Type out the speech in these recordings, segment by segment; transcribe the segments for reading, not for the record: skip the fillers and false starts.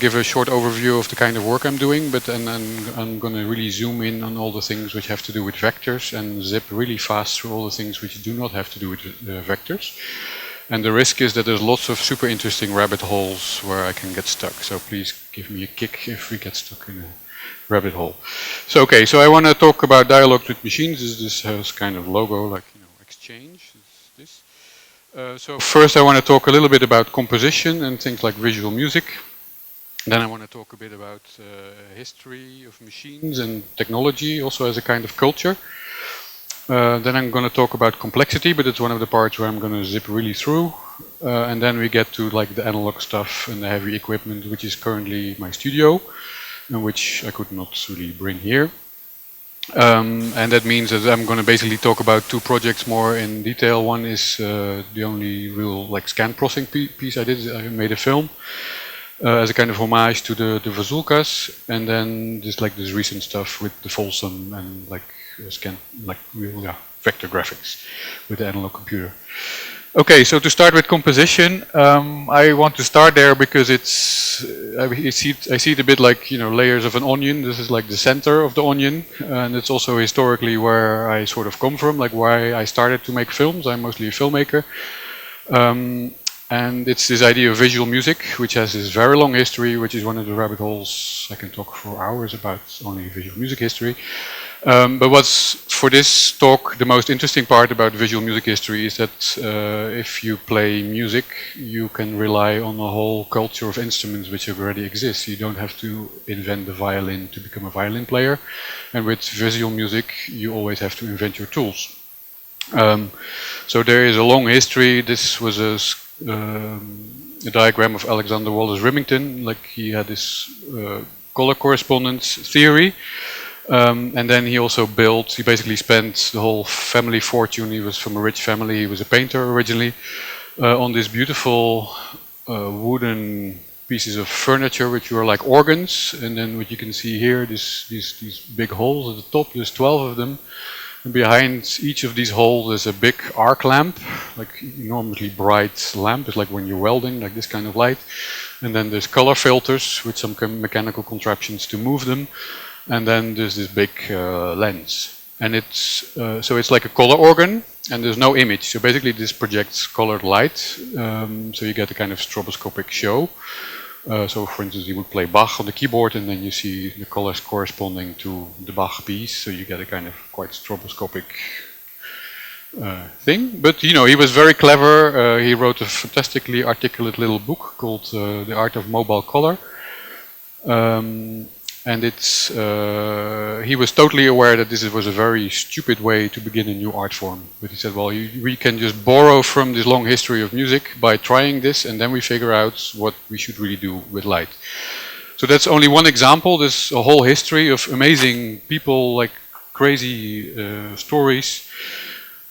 give a short overview of the kind of work I'm doing, but then I'm going to really zoom in on all the things which have to do with vectors and zip really fast through all the things which do not have to do with vectors. And the risk is that there's lots of super interesting rabbit holes where I can get stuck. So please give me a kick if we get stuck in a rabbit hole. So okay, so I want to talk about dialogue with machines. This has kind of logo like, you know, exchange. This. So first I want to talk a little bit about composition and things like visual music. Then I want to talk a bit about history of machines and technology also as a kind of culture. Then I'm going to talk about complexity, but it's one of the parts where I'm going to zip really through. And then we get to like the analog stuff and the heavy equipment, which is currently my studio, and which I could not really bring here. And that means that I'm going to basically talk about two projects more in detail. One is the only real like scan processing piece I did. I made a film as a kind of homage to the Vazulkas, and then just like this recent stuff with the Folsom and like scan like real vector graphics with the analog computer. Okay, so to start with composition, I want to start there because it's I see it a bit like, you know, layers of an onion. This is like the center of the onion, and it's also historically where I sort of come from, like why I started to make films. I'm mostly a filmmaker. And it's this idea of visual music, which has this very long history, which is one of the rabbit holes I can talk for hours about, only visual music history. But what's, for this talk, the most interesting part about visual music history is that if you play music, you can rely on a whole culture of instruments which already exist. You don't have to invent the violin to become a violin player. And with visual music, you always have to invent your tools. So there is a long history. This was a diagram of Alexander Wallace Remington. Like he had this color correspondence theory. And then he also built, he basically spent the whole family fortune, he was from a rich family, he was a painter originally, on these beautiful wooden pieces of furniture which were like organs. And then what you can see here, these big holes at the top, there's 12 of them. And behind each of these holes is a big arc lamp, like enormously bright lamp. It's like when you're welding, like this kind of light. And then there's color filters with some mechanical contraptions to move them. And then there's this big lens, and it's so it's like a color organ, and there's no image. So basically, this projects colored light, so you get a kind of stroboscopic show. So, for instance, you would play Bach on the keyboard, and then you see the colors corresponding to the Bach piece. So you get a kind of quite stroboscopic thing. But you know, he was very clever. He wrote a fantastically articulate little book called "The Art of Mobile Color." And it's he was totally aware that this was a very stupid way to begin a new art form. But he said, well, we can just borrow from this long history of music by trying this, and then we figure out what we should really do with light. So that's only one example. There's a whole history of amazing people, like crazy stories.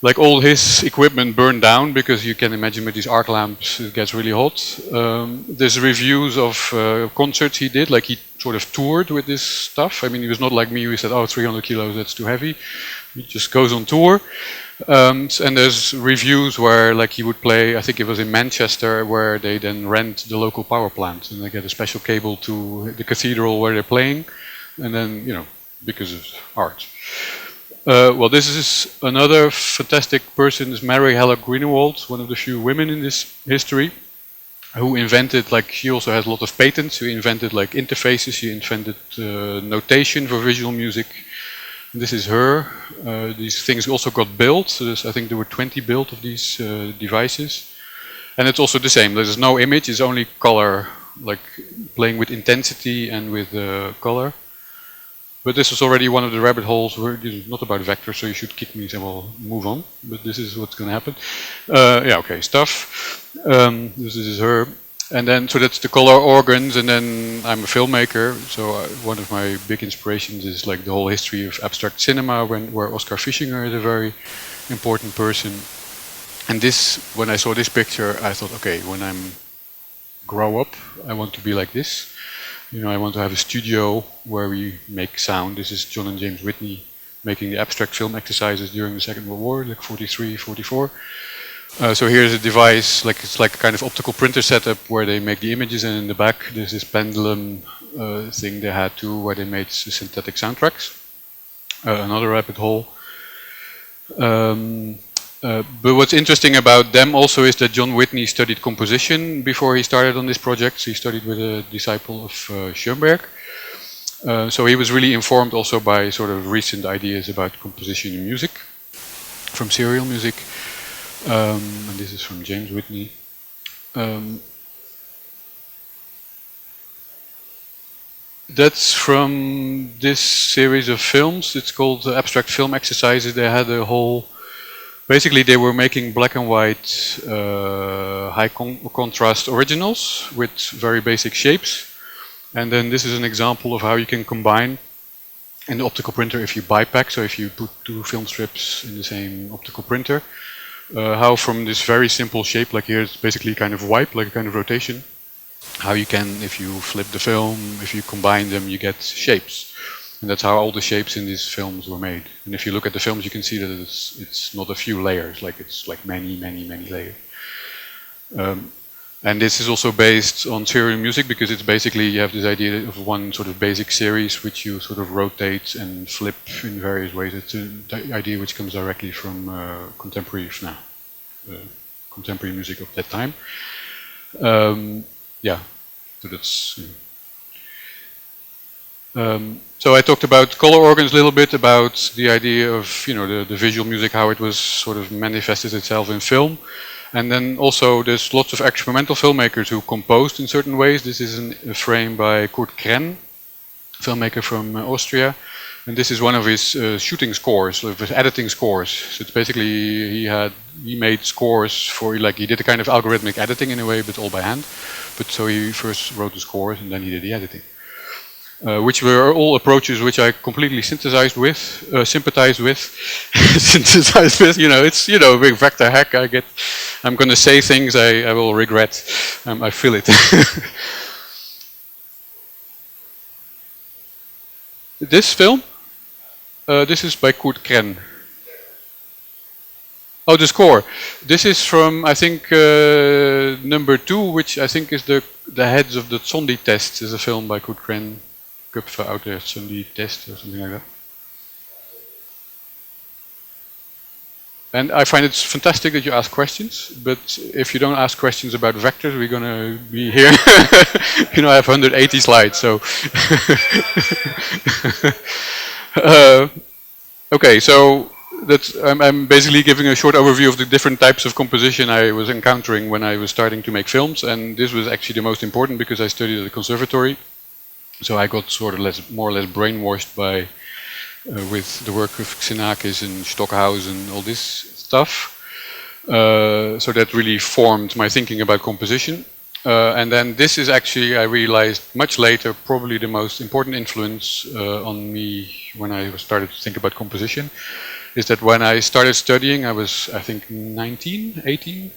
Like all his equipment burned down because you can imagine with these arc lamps it gets really hot. There's reviews of concerts he did, like he sort of toured with this stuff. I mean, he was not like me who said, oh, 300 kilos, that's too heavy. He just goes on tour. And there's reviews where like he would play, I think it was in Manchester, where they then rent the local power plant and they get a special cable to the cathedral where they're playing. And then, you know, because of art. Well, this is another fantastic person, is Mary Helle Greenewald, one of the few women in this history, who invented, like, she also has a lot of patents. She invented like interfaces, she invented notation for visual music. And this is her. These things also got built. So I think there were 20 built of these devices. And it's also the same. There's no image, it's only color, like playing with intensity and with color. But this is already one of the rabbit holes where this is not about vectors, so you should kick me and say, well, move on. But this is what's going to happen. Yeah, okay, stuff. This is her. And then, so that's the color organs, and then I'm a filmmaker, so one of my big inspirations is like the whole history of abstract cinema, where Oskar Fischinger is a very important person. And this, when I saw this picture, I thought, okay, when I grow up, I want to be like this. You know, I want to have a studio where we make sound. This is John and James Whitney making the abstract film exercises during the Second World War, like 43, 44. So here's a device, like it's like a kind of optical printer setup where they make the images, and in the back there's this pendulum thing they had too, where they made synthetic soundtracks. Another rabbit hole. But what's interesting about them also is that John Whitney studied composition before he started on this project. So he studied with a disciple of Schoenberg. So he was really informed also by sort of recent ideas about composition in music, from serial music. And this is from James Whitney. That's from this series of films. It's called Abstract Film Exercises. They had a whole... Basically, they were making black and white high contrast originals with very basic shapes. And then this is an example of how you can combine in the optical printer if you bipack, so if you put two film strips in the same optical printer, how from this very simple shape, like here it's basically kind of wipe, like a kind of rotation, how you can, if you flip the film, if you combine them, you get shapes. And that's how all the shapes in these films were made. And if you look at the films, you can see that it's not a few layers, like it's like many layers. And this is also based on serial music, because it's basically, you have this idea of one sort of basic series which you sort of rotate and flip in various ways. It's an idea which comes directly from contemporary music of that time. Yeah, so that's... So I talked about color organs a little bit, about the idea of, you know, the visual music, how it was sort of manifested itself in film. And then also there's lots of experimental filmmakers who composed in certain ways. This is a frame by Kurt Krenn, filmmaker from Austria. And this is one of his shooting scores, of his editing scores. So it's basically, he made scores for, like, he did a kind of algorithmic editing in a way, but all by hand. But so he first wrote the scores and then he did the editing. Which were all approaches which I completely sympathized with, synthesized with, you know, it's, you know, with vectorhack, I'm going to say things I will regret, I feel it. This film, this is by Kurt Krenn. Oh, the score. This is from, I think, number 2, which I think is the heads of the Zombie Test, is a film by Kurt Krenn. Köpfe out there, Zombie Test or something like that. And I find it fantastic that you ask questions, but if you don't ask questions about vectors, we're going to be here. You know, I have 180 slides, so. Okay, so that's, I'm basically giving a short overview of the different types of composition I was encountering when I was starting to make films, and this was actually the most important because I studied at the conservatory. So I got sort of more or less brainwashed by with the work of Xenakis and Stockhausen and all this stuff. So that really formed my thinking about composition. And then this is actually, I realized much later, probably the most important influence on me when I started to think about composition, is that when I started studying, I was, I think, 19, 18.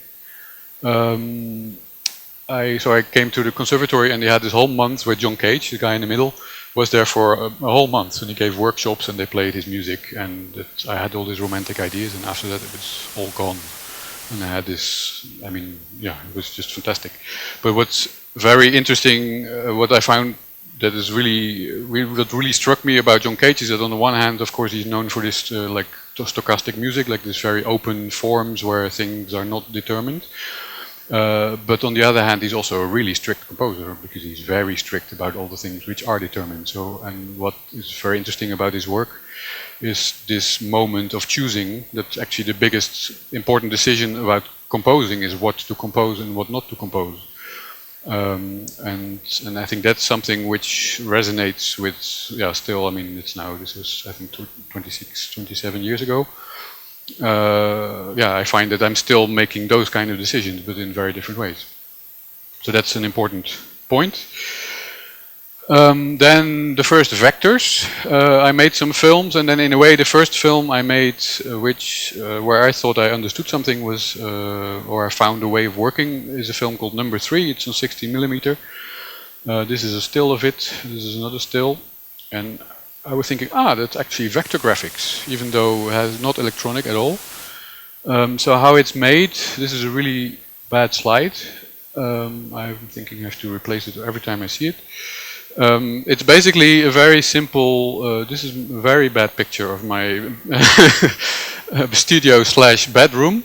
So I came to the conservatory and they had this whole month where John Cage, the guy in the middle, was there for a whole month, and he gave workshops and they played his music, and I had all these romantic ideas, and after that it was all gone. And I had this, I mean, yeah, it was just fantastic. But what's very interesting, what I found that is what really struck me about John Cage is that on the one hand, of course, he's known for this like stochastic music, like this very open forms where things are not determined. But on the other hand, he's also a really strict composer because he's very strict about all the things which are determined. So, and what is very interesting about his work is this moment of choosing. That's actually the biggest important decision about composing, is what to compose and what not to compose. And I think that's something which resonates with, yeah, still, I mean, it's now, this was, I think, 26, 27 years ago. Yeah, I find that I'm still making those kind of decisions, but in very different ways. So that's an important point. Then the first vectors. I made some films, and then in a way the first film I made, where I thought I understood something was, or I found a way of working, is a film called Number 3. It's on 16mm. This is a still of it. This is another still, and I was thinking, that's actually vector graphics, even though it has not electronic at all. So how it's made, this is a really bad slide. I'm thinking I have to replace it every time I see it. It's basically a very simple, this is a very bad picture of my studio slash bedroom.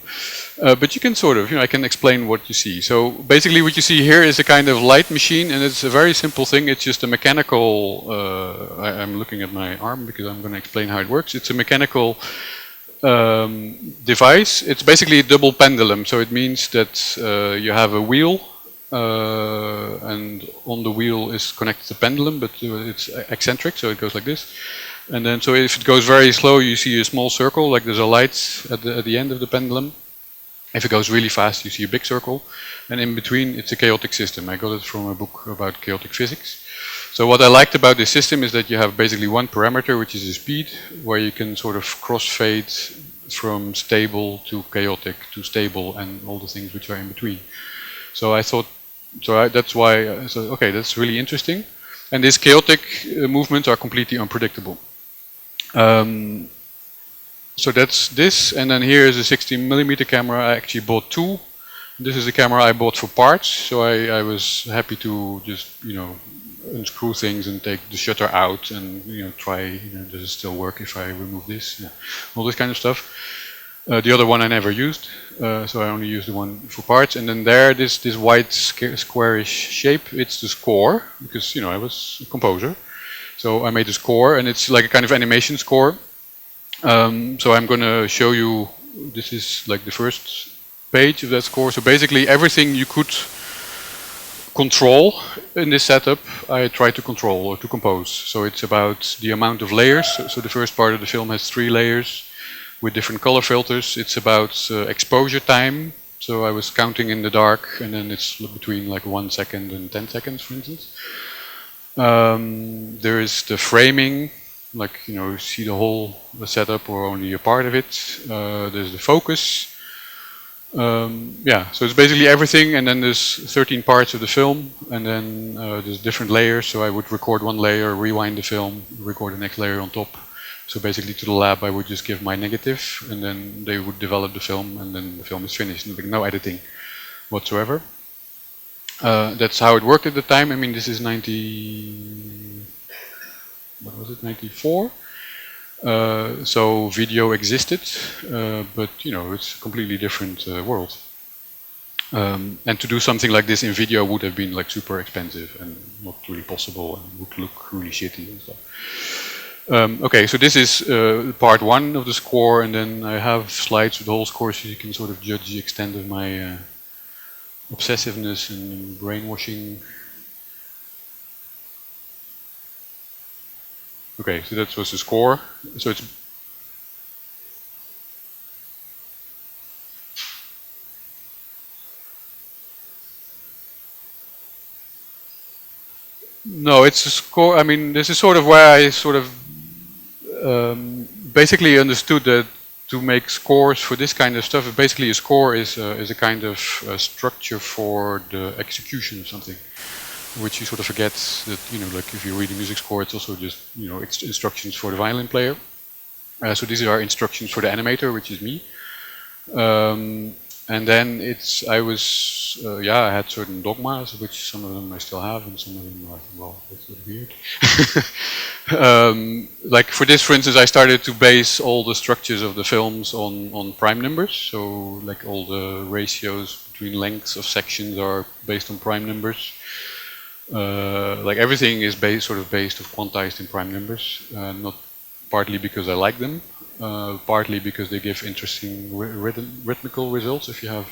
But you can sort of, I can explain what you see. So basically what you see here is a kind of light machine, and it's a very simple thing. It's just a mechanical, I'm looking at my arm because I'm going to explain how it works. It's a mechanical device. It's basically a double pendulum. So it means that you have a wheel, and on the wheel is connected the pendulum, but it's eccentric, so it goes like this. And then, so if it goes very slow, you see a small circle, like there's a light at the end of the pendulum. If it goes really fast, you see a big circle. And in between, it's a chaotic system. I got it from a book about chaotic physics. So what I liked about this system is that you have basically one parameter, which is the speed, where you can sort of crossfade from stable to chaotic to stable and all the things which are in between. So I thought, that's why, okay, that's really interesting. And these chaotic movements are completely unpredictable. So that's this, and then here is a 16mm camera. I actually bought two. This is a camera I bought for parts, so I was happy to just, unscrew things and take the shutter out and, try, does it still work if I remove this? Yeah. All this kind of stuff. The other one I never used, so I only used the one for parts. And then there, this white squarish shape, it's the score, because, I was a composer. So I made a score, and it's like a kind of animation score. So I'm going to show you, this is like the first page of that score. So basically everything you could control in this setup, I try to control or to compose. So it's about the amount of layers. So the first part of the film has 3 layers with different color filters. It's about exposure time. So I was counting in the dark, and then it's between like 1 second and 10 seconds, for instance. There is the framing. Like, see the whole setup or only a part of it. There's the focus. Yeah, so it's basically everything, and then there's 13 parts of the film, and then there's different layers. So I would record one layer, rewind the film, record the next layer on top. So basically to the lab I would just give my negative, and then they would develop the film, and then the film is finished. No editing whatsoever. That's how it worked at the time. I mean, this is 94. So video existed, but it's a completely different world. And to do something like this in video would have been like super expensive and not really possible, and would look really shitty and stuff. Okay, so this is part 1 of the score, and then I have slides with the whole score, so you can sort of judge the extent of my obsessiveness and brainwashing. Okay, so that was the score. So it's no, it's a score. I mean, this is sort of where I sort of basically understood that to make scores for this kind of stuff, basically a score is a kind of structure for the execution of something, which you sort of forget that, like if you read a music score, it's also just, instructions for the violin player. So these are instructions for the animator, which is me. And then I had certain dogmas, which some of them I still have, and some of them are, well, it's sort of weird. Like for this, for instance, I started to base all the structures of the films on prime numbers. So like all the ratios between lengths of sections are based on prime numbers. Like everything is sort of based or quantized in prime numbers, not partly because I like them, partly because they give interesting rhythmical results. If you have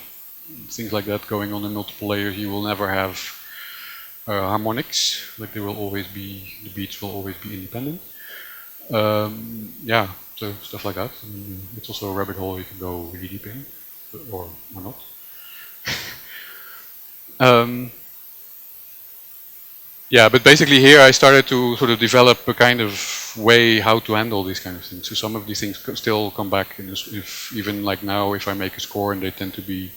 things like that going on in multiple layers, you will never have harmonics. Like the beats will always be independent. Yeah, so stuff like that. It's also a rabbit hole you can go really deep in, or not. Yeah, but basically here I started to sort of develop a kind of way how to handle these kind of things. So some of these things still come back, even like now, if I make a score and they tend to be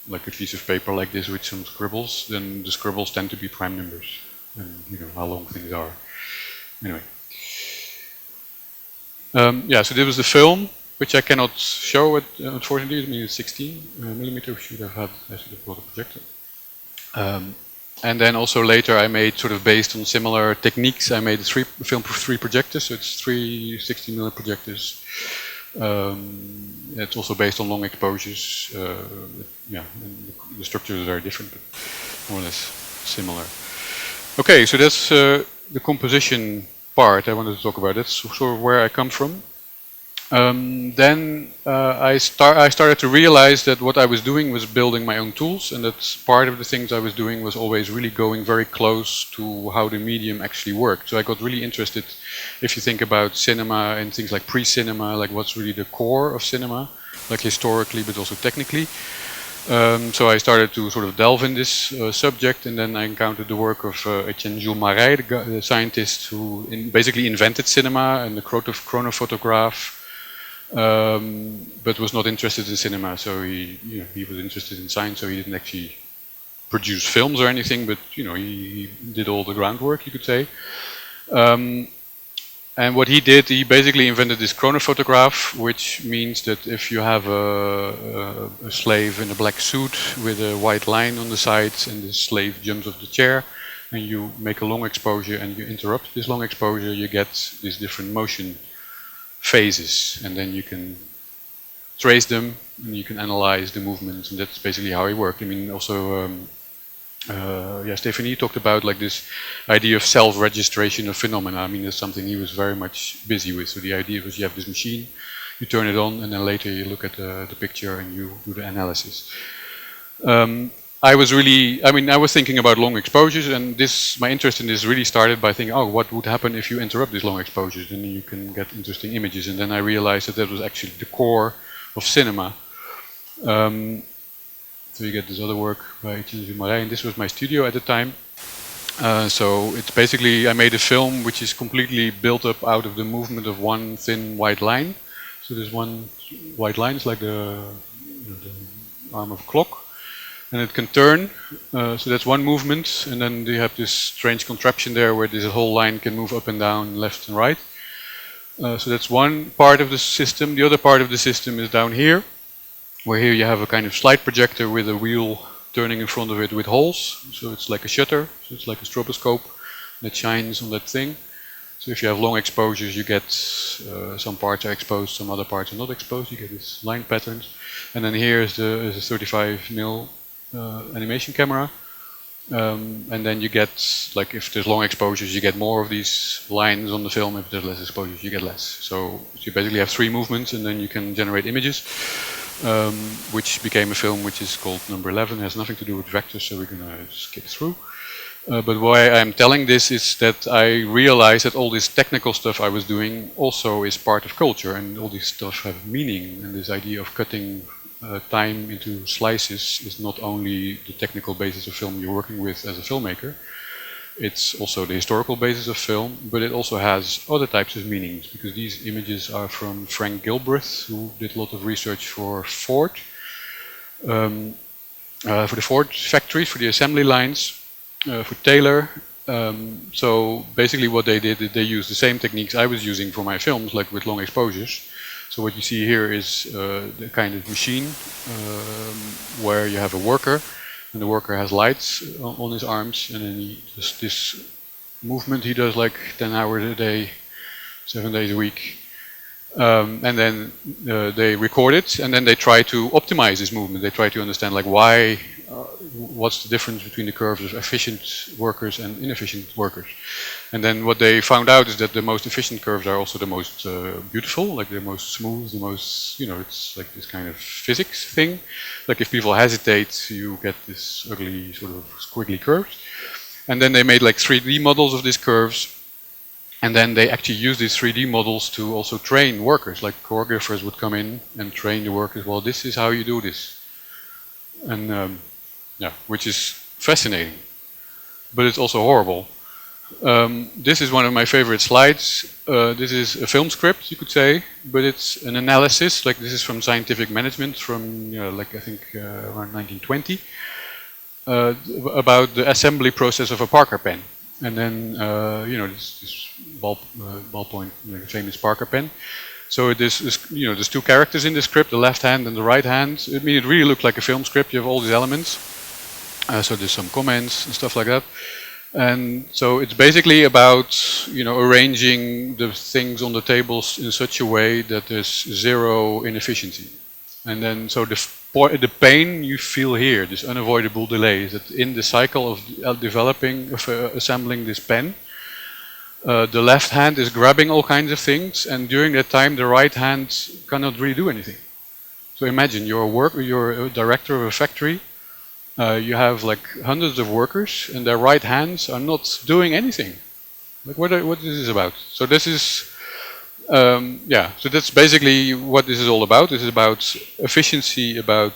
like a piece of paper like this with some scribbles, then the scribbles tend to be prime numbers, and how long things are. Anyway. Yeah, so this was the film. which I cannot show it, unfortunately. I mean, it's 16 millimeter. Should have had, I should have brought a projector. And then also later I made, sort of based on similar techniques, I made a film for 3 projectors. So it's 3 16mm projectors. It's also based on long exposures. Yeah, the structure is very different, but more or less similar. Okay, so that's the composition part I wanted to talk about. That's sort of where I come from. Then I started to realize that what I was doing was building my own tools, and that's part of the things I was doing was always really going very close to how the medium actually worked. So I got really interested, if you think about cinema and things like pre-cinema, like what's really the core of cinema, like historically but also technically. So I started to sort of delve in this subject, and then I encountered the work of Jules Marais, the scientist who basically invented cinema and the Crona Photograph. But was not interested in cinema, so he was interested in science, so he didn't actually produce films or anything, but he did all the groundwork, you could say. And what he did, he basically invented this Crona Photograph, which means that if you have a slave in a black suit with a white line on the sides, and the slave jumps off the chair, and you make a long exposure and you interrupt this long exposure, you get these different motion phases, and then you can trace them and you can analyze the movements, and that's basically how he worked. I mean, also Stephanie talked about like this idea of self-registration of phenomena. I mean, that's something he was very much busy with. So the idea was you have this machine, you turn it on, and then later you look at the picture and you do the analysis. I was thinking about long exposures, and my interest in this really started by thinking, oh, what would happen if you interrupt these long exposures? Then you can get interesting images. And then I realized that was actually the core of cinema. So you get this other work by Joost Rekveld, and this was my studio at the time. So it's basically, I made a film which is completely built up out of the movement of one thin white line. So there's one white line, it's like the arm of a clock. And it can turn, so that's one movement, and then you have this strange contraption there where this whole line can move up and down, left and right. So that's one part of the system. The other part of the system is down here, where here you have a kind of slide projector with a wheel turning in front of it with holes. So it's like a shutter, so it's like a stroboscope that shines on that thing. So if you have long exposures, you get some parts are exposed, some other parts are not exposed. You get these line patterns. And then here is a 35mm animation camera, and then you get, like, if there's long exposures, you get more of these lines on the film. If there's less exposures, you get less. So you basically have 3 movements, and then you can generate images, which became a film which is called Number 11. It has nothing to do with vectors, so we're gonna skip through. But why I'm telling this is that I realized that all this technical stuff I was doing also is part of culture, and all this stuff have meaning, and this idea of cutting time into slices is not only the technical basis of film you're working with as a filmmaker, it's also the historical basis of film, but it also has other types of meanings, because these images are from Frank Gilbreth, who did a lot of research for Ford, for the Ford factories, for the assembly lines, for Taylor. So basically what they did is they used the same techniques I was using for my films, like with long exposures. So what you see here is the kind of machine where you have a worker, and the worker has lights on his arms, and then he does this movement. He does like 10 hours a day, 7 days a week. And then they record it, and then they try to optimize this movement. They try to understand, like, why, what's the difference between the curves of efficient workers and inefficient workers. And then what they found out is that the most efficient curves are also the most beautiful, like the most smooth, the most, it's like this kind of physics thing. Like if people hesitate, you get this ugly sort of squiggly curves. And then they made like 3D models of these curves. And then they actually use these 3D models to also train workers, like choreographers would come in and train the workers. Well, this is how you do this. And which is fascinating, but it's also horrible. This is one of my favorite slides. This is a film script, you could say, but it's an analysis. Like, this is from scientific management from, like I think around 1920, about the assembly process of a Parker pen. And then, this ballpoint, famous Parker pen. So it is, there's two characters in the script, the left hand and the right hand. I mean, it really looked like a film script. You have all these elements. So there's some comments and stuff like that. And so it's basically about, arranging the things on the tables in such a way that there's zero inefficiency. And then, so the pain you feel here, this unavoidable delay, is that in the cycle of assembling this pen, the left hand is grabbing all kinds of things, and during that time, the right hand cannot really do anything. So imagine you're a director of a factory. You have like hundreds of workers, and their right hands are not doing anything. Like what is this about? So this is, so that's basically what this is all about. This is about efficiency, about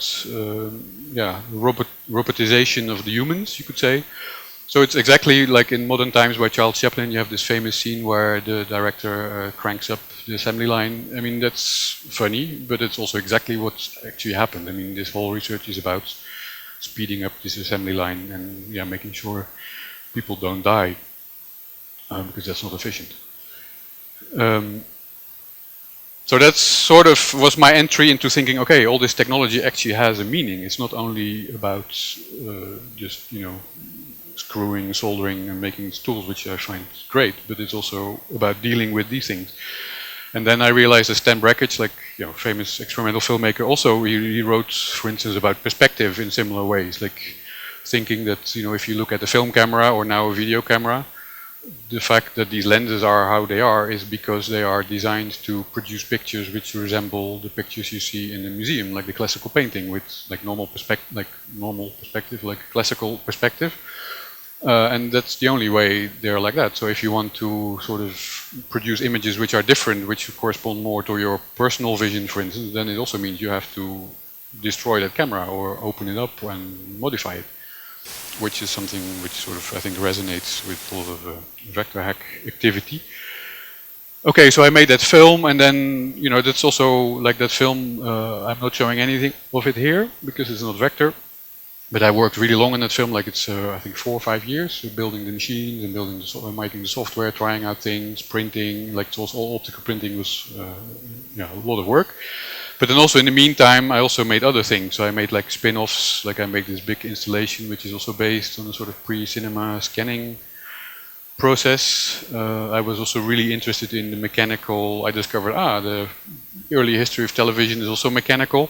robotization of the humans, you could say. So it's exactly like in modern times by Charles Chaplin. You have this famous scene where the director cranks up the assembly line. I mean, that's funny, but it's also exactly what actually happened. I mean, this whole research is about speeding up this assembly line and making sure people don't die, because that's not efficient. So that's sort of was my entry into thinking, okay, all this technology actually has a meaning. It's not only about just, screwing, soldering and making tools, which I find great, but it's also about dealing with these things. And then I realized that Stan Brakhage, like famous experimental filmmaker, also he wrote, for instance, about perspective in similar ways, like thinking that if you look at a film camera or now a video camera, the fact that these lenses are how they are is because they are designed to produce pictures which resemble the pictures you see in a museum, like the classical painting with like normal perspective, like classical perspective. And that's the only way they're like that. So if you want to sort of produce images which are different, which correspond more to your personal vision, for instance, then it also means you have to destroy that camera or open it up and modify it, which is something which sort of, I think, resonates with a lot of vector hack activity. Okay, so I made that film, and then, that's also like that film, I'm not showing anything of it here because it's not vector. But I worked really long on that film, like it's, I think, 4 or 5 years, building the machines and writing the software, trying out things, printing, like it was all optical printing was, a lot of work. But then also in the meantime, I also made other things. So I made like spin-offs, like I made this big installation, which is also based on a sort of pre-cinema scanning process. I was also really interested in the mechanical. I discovered, the early history of television is also mechanical.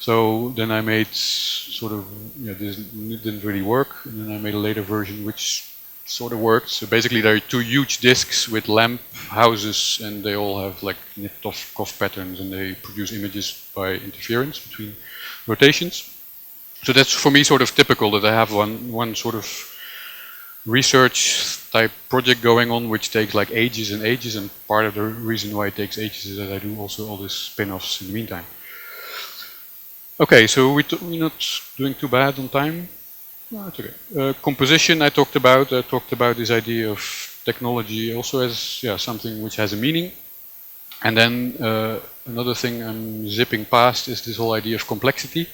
So then I made sort of, this didn't really work, and then I made a later version which sort of worked. So basically there are 2 huge discs with lamp houses, and they all have like Nitov patterns, and they produce images by interference between rotations. So that's for me sort of typical that I have one sort of research type project going on which takes like ages and ages, and part of the reason why it takes ages is that I do also all these spin-offs in the meantime. Okay, so we're not doing too bad on time. No, it's okay. Composition I talked about. I talked about this idea of technology also as something which has a meaning. And then another thing I'm zipping past is this whole idea of complexity.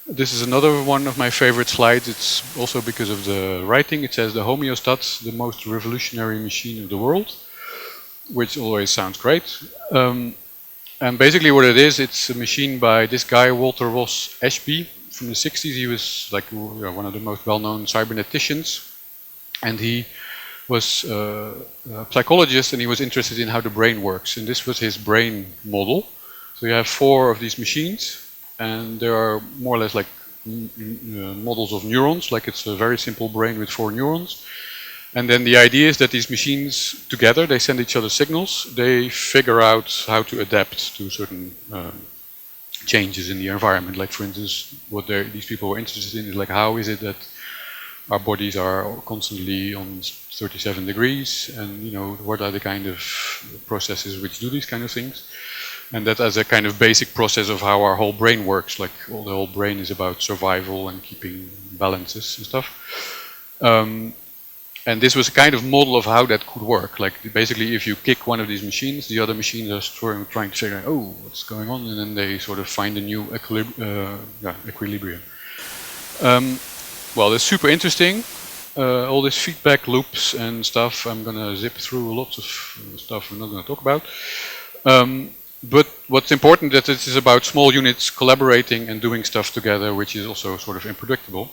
This is another one of my favorite slides. It's also because of the writing. It says the homeostat, the most revolutionary machine of the world, which always sounds great. And basically what it is, it's a machine by this guy, Walter Ross Ashby, from the 60s. He was like one of the most well-known cyberneticians. And he was a psychologist, and he was interested in how the brain works. And this was his brain model. So you have 4 of these machines, and there are more or less like models of neurons, like it's a very simple brain with 4 neurons. And then the idea is that these machines together, they send each other signals, they figure out how to adapt to certain changes in the environment. Like for instance, what these people were interested in is like, how is it that our bodies are constantly on 37 degrees, and what are the kind of processes which do these kind of things. And that as a kind of basic process of how our whole brain works, like the whole brain is about survival and keeping balances and stuff. And this was a kind of model of how that could work. Like basically, if you kick one of these machines, the other machines are trying to figure out, oh, what's going on, and then they sort of find a new equilibrium. Well, it's super interesting. All these feedback loops and stuff. I'm gonna zip through lots of stuff I'm not gonna talk about. But what's important that it is about small units collaborating and doing stuff together, which is also sort of unpredictable.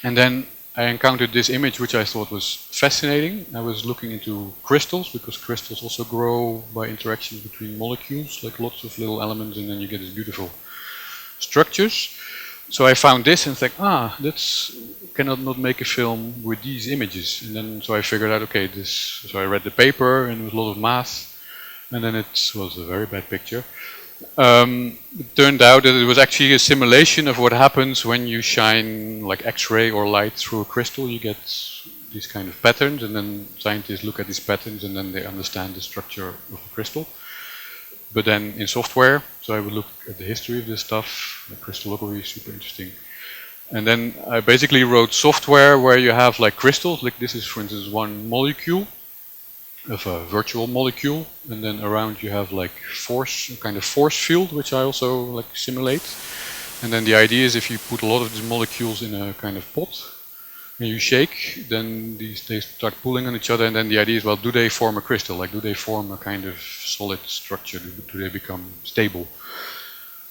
And then I encountered this image which I thought was fascinating. I was looking into crystals, because crystals also grow by interactions between molecules, like lots of little elements, and then you get these beautiful structures. So I found this and thought, that's cannot not make a film with these images. And then so I figured out, okay, so I read the paper and it was a lot of math, and then it was a very bad picture. It turned out that it was actually a simulation of what happens when you shine like X-ray or light through a crystal. You get these kind of patterns, and then scientists look at these patterns and then they understand the structure of the crystal. But then in software, so I would look at the history of this stuff, like crystallography, super interesting. And then I basically wrote software where you have like crystals, like this is for instance one molecule of a virtual molecule, and then around you have like force, a kind of force field, which I also like simulate. And then the idea is if you put a lot of these molecules in a kind of pot and you shake, then they start pulling on each other, and then the idea is, well, do they form a crystal? Like, do they form a kind of solid structure? Do they become stable?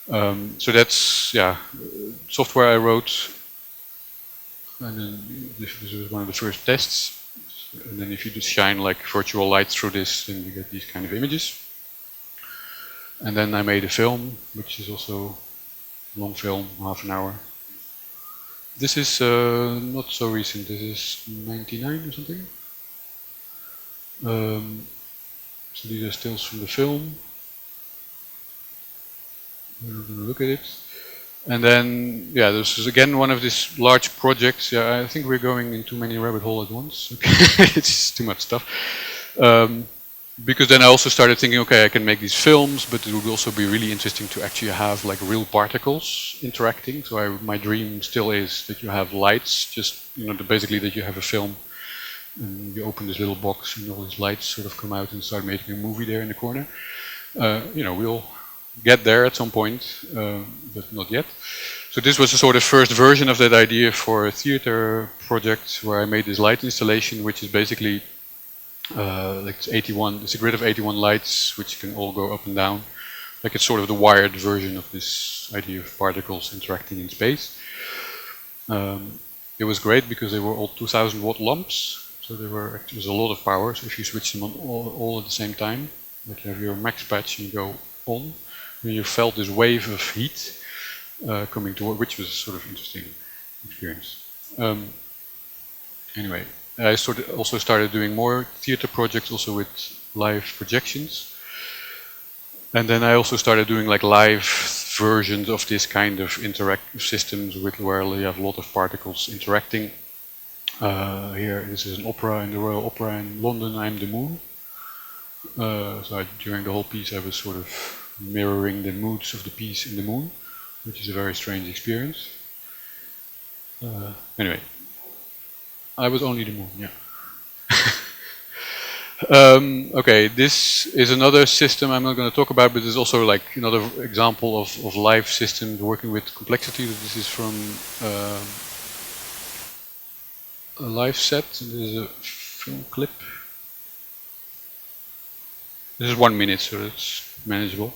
So that's, yeah, software I wrote, and then this was one of the first tests. And then if you just shine like virtual light through this, then you get these kind of images. And then I made a film, which is also a long film, half an hour. This is not so recent, this is 99 or something. So these are stills from the film. We're going to look at it. And then, yeah, this is again one of these large projects. Yeah, I think we're going in too many rabbit holes at once. It's too much stuff. Because then I also started thinking, okay, I can make these films, but it would also be really interesting to actually have like real particles interacting. So my dream still is that you have lights, just, you know, basically that you have a film and you open this little box and all these lights sort of come out and start making a movie there in the corner. You know, we'll get there at some point, but not yet. So this was a sort of first version of that idea for a theater project where I made this light installation, which is basically like it's a grid of 81 lights which can all go up and down. Like it's sort of the wired version of this idea of particles interacting in space. It was great because they were all 2000 watt lamps, so it was a lot of power. So if you switch them on all at the same time, like you have your max patch and you go on, and you felt this wave of heat coming toward, which was a sort of interesting experience. Anyway, I also started doing more theater projects also with live projections. And then I also started doing like live versions of this kind of interactive systems where you have a lot of particles interacting. Here, this is an opera in the Royal Opera in London. I'm the moon. So during the whole piece I was sort of mirroring the moods of the piece in the moon, which is a very strange experience. Anyway, I was only the moon, yeah. Okay, this is another system I'm not going to talk about, but it's also like another example of live systems working with complexity. This is from a live set. This is a film clip. This is 1 minute, so it's manageable.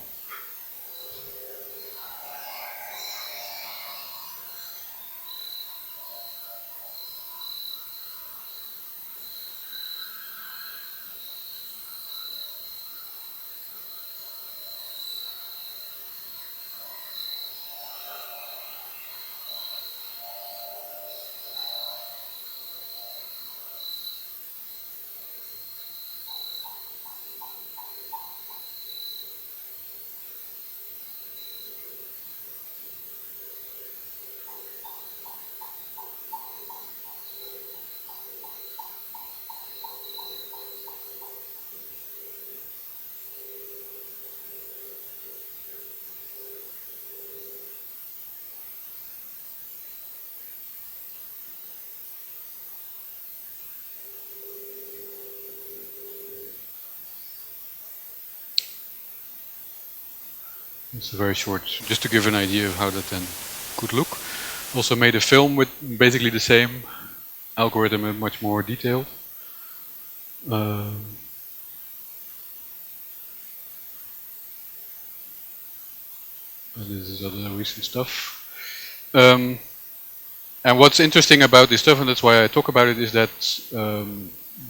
It's very short, just to give an idea of how that then could look. Also made a film with basically the same algorithm and much more detailed. And this is other recent stuff. And what's interesting about this stuff, and that's why I talk about it, is that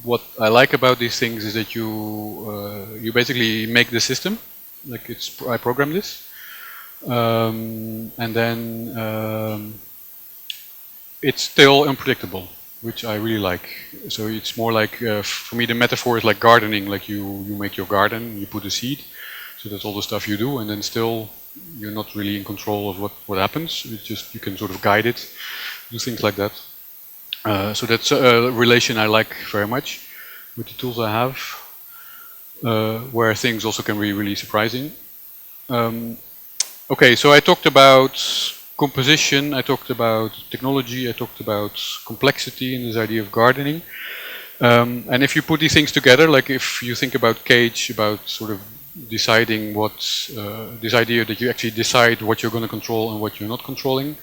what I like about these things is that you basically make the system, like I program this, and then it's still unpredictable, which I really like. So it's more like, for me the metaphor is like gardening, like you make your garden, you put a seed, so that's all the stuff you do, and then still you're not really in control of what happens. It's just, you can sort of guide it, do things like that. So that's a relation I like very much with the tools I have, where things also can be really surprising. Okay, so I talked about composition, I talked about technology, I talked about complexity and this idea of gardening. And if you put these things together, like if you think about Cage, about sort of deciding what, this idea that you actually decide what you're going to control and what you're not controlling.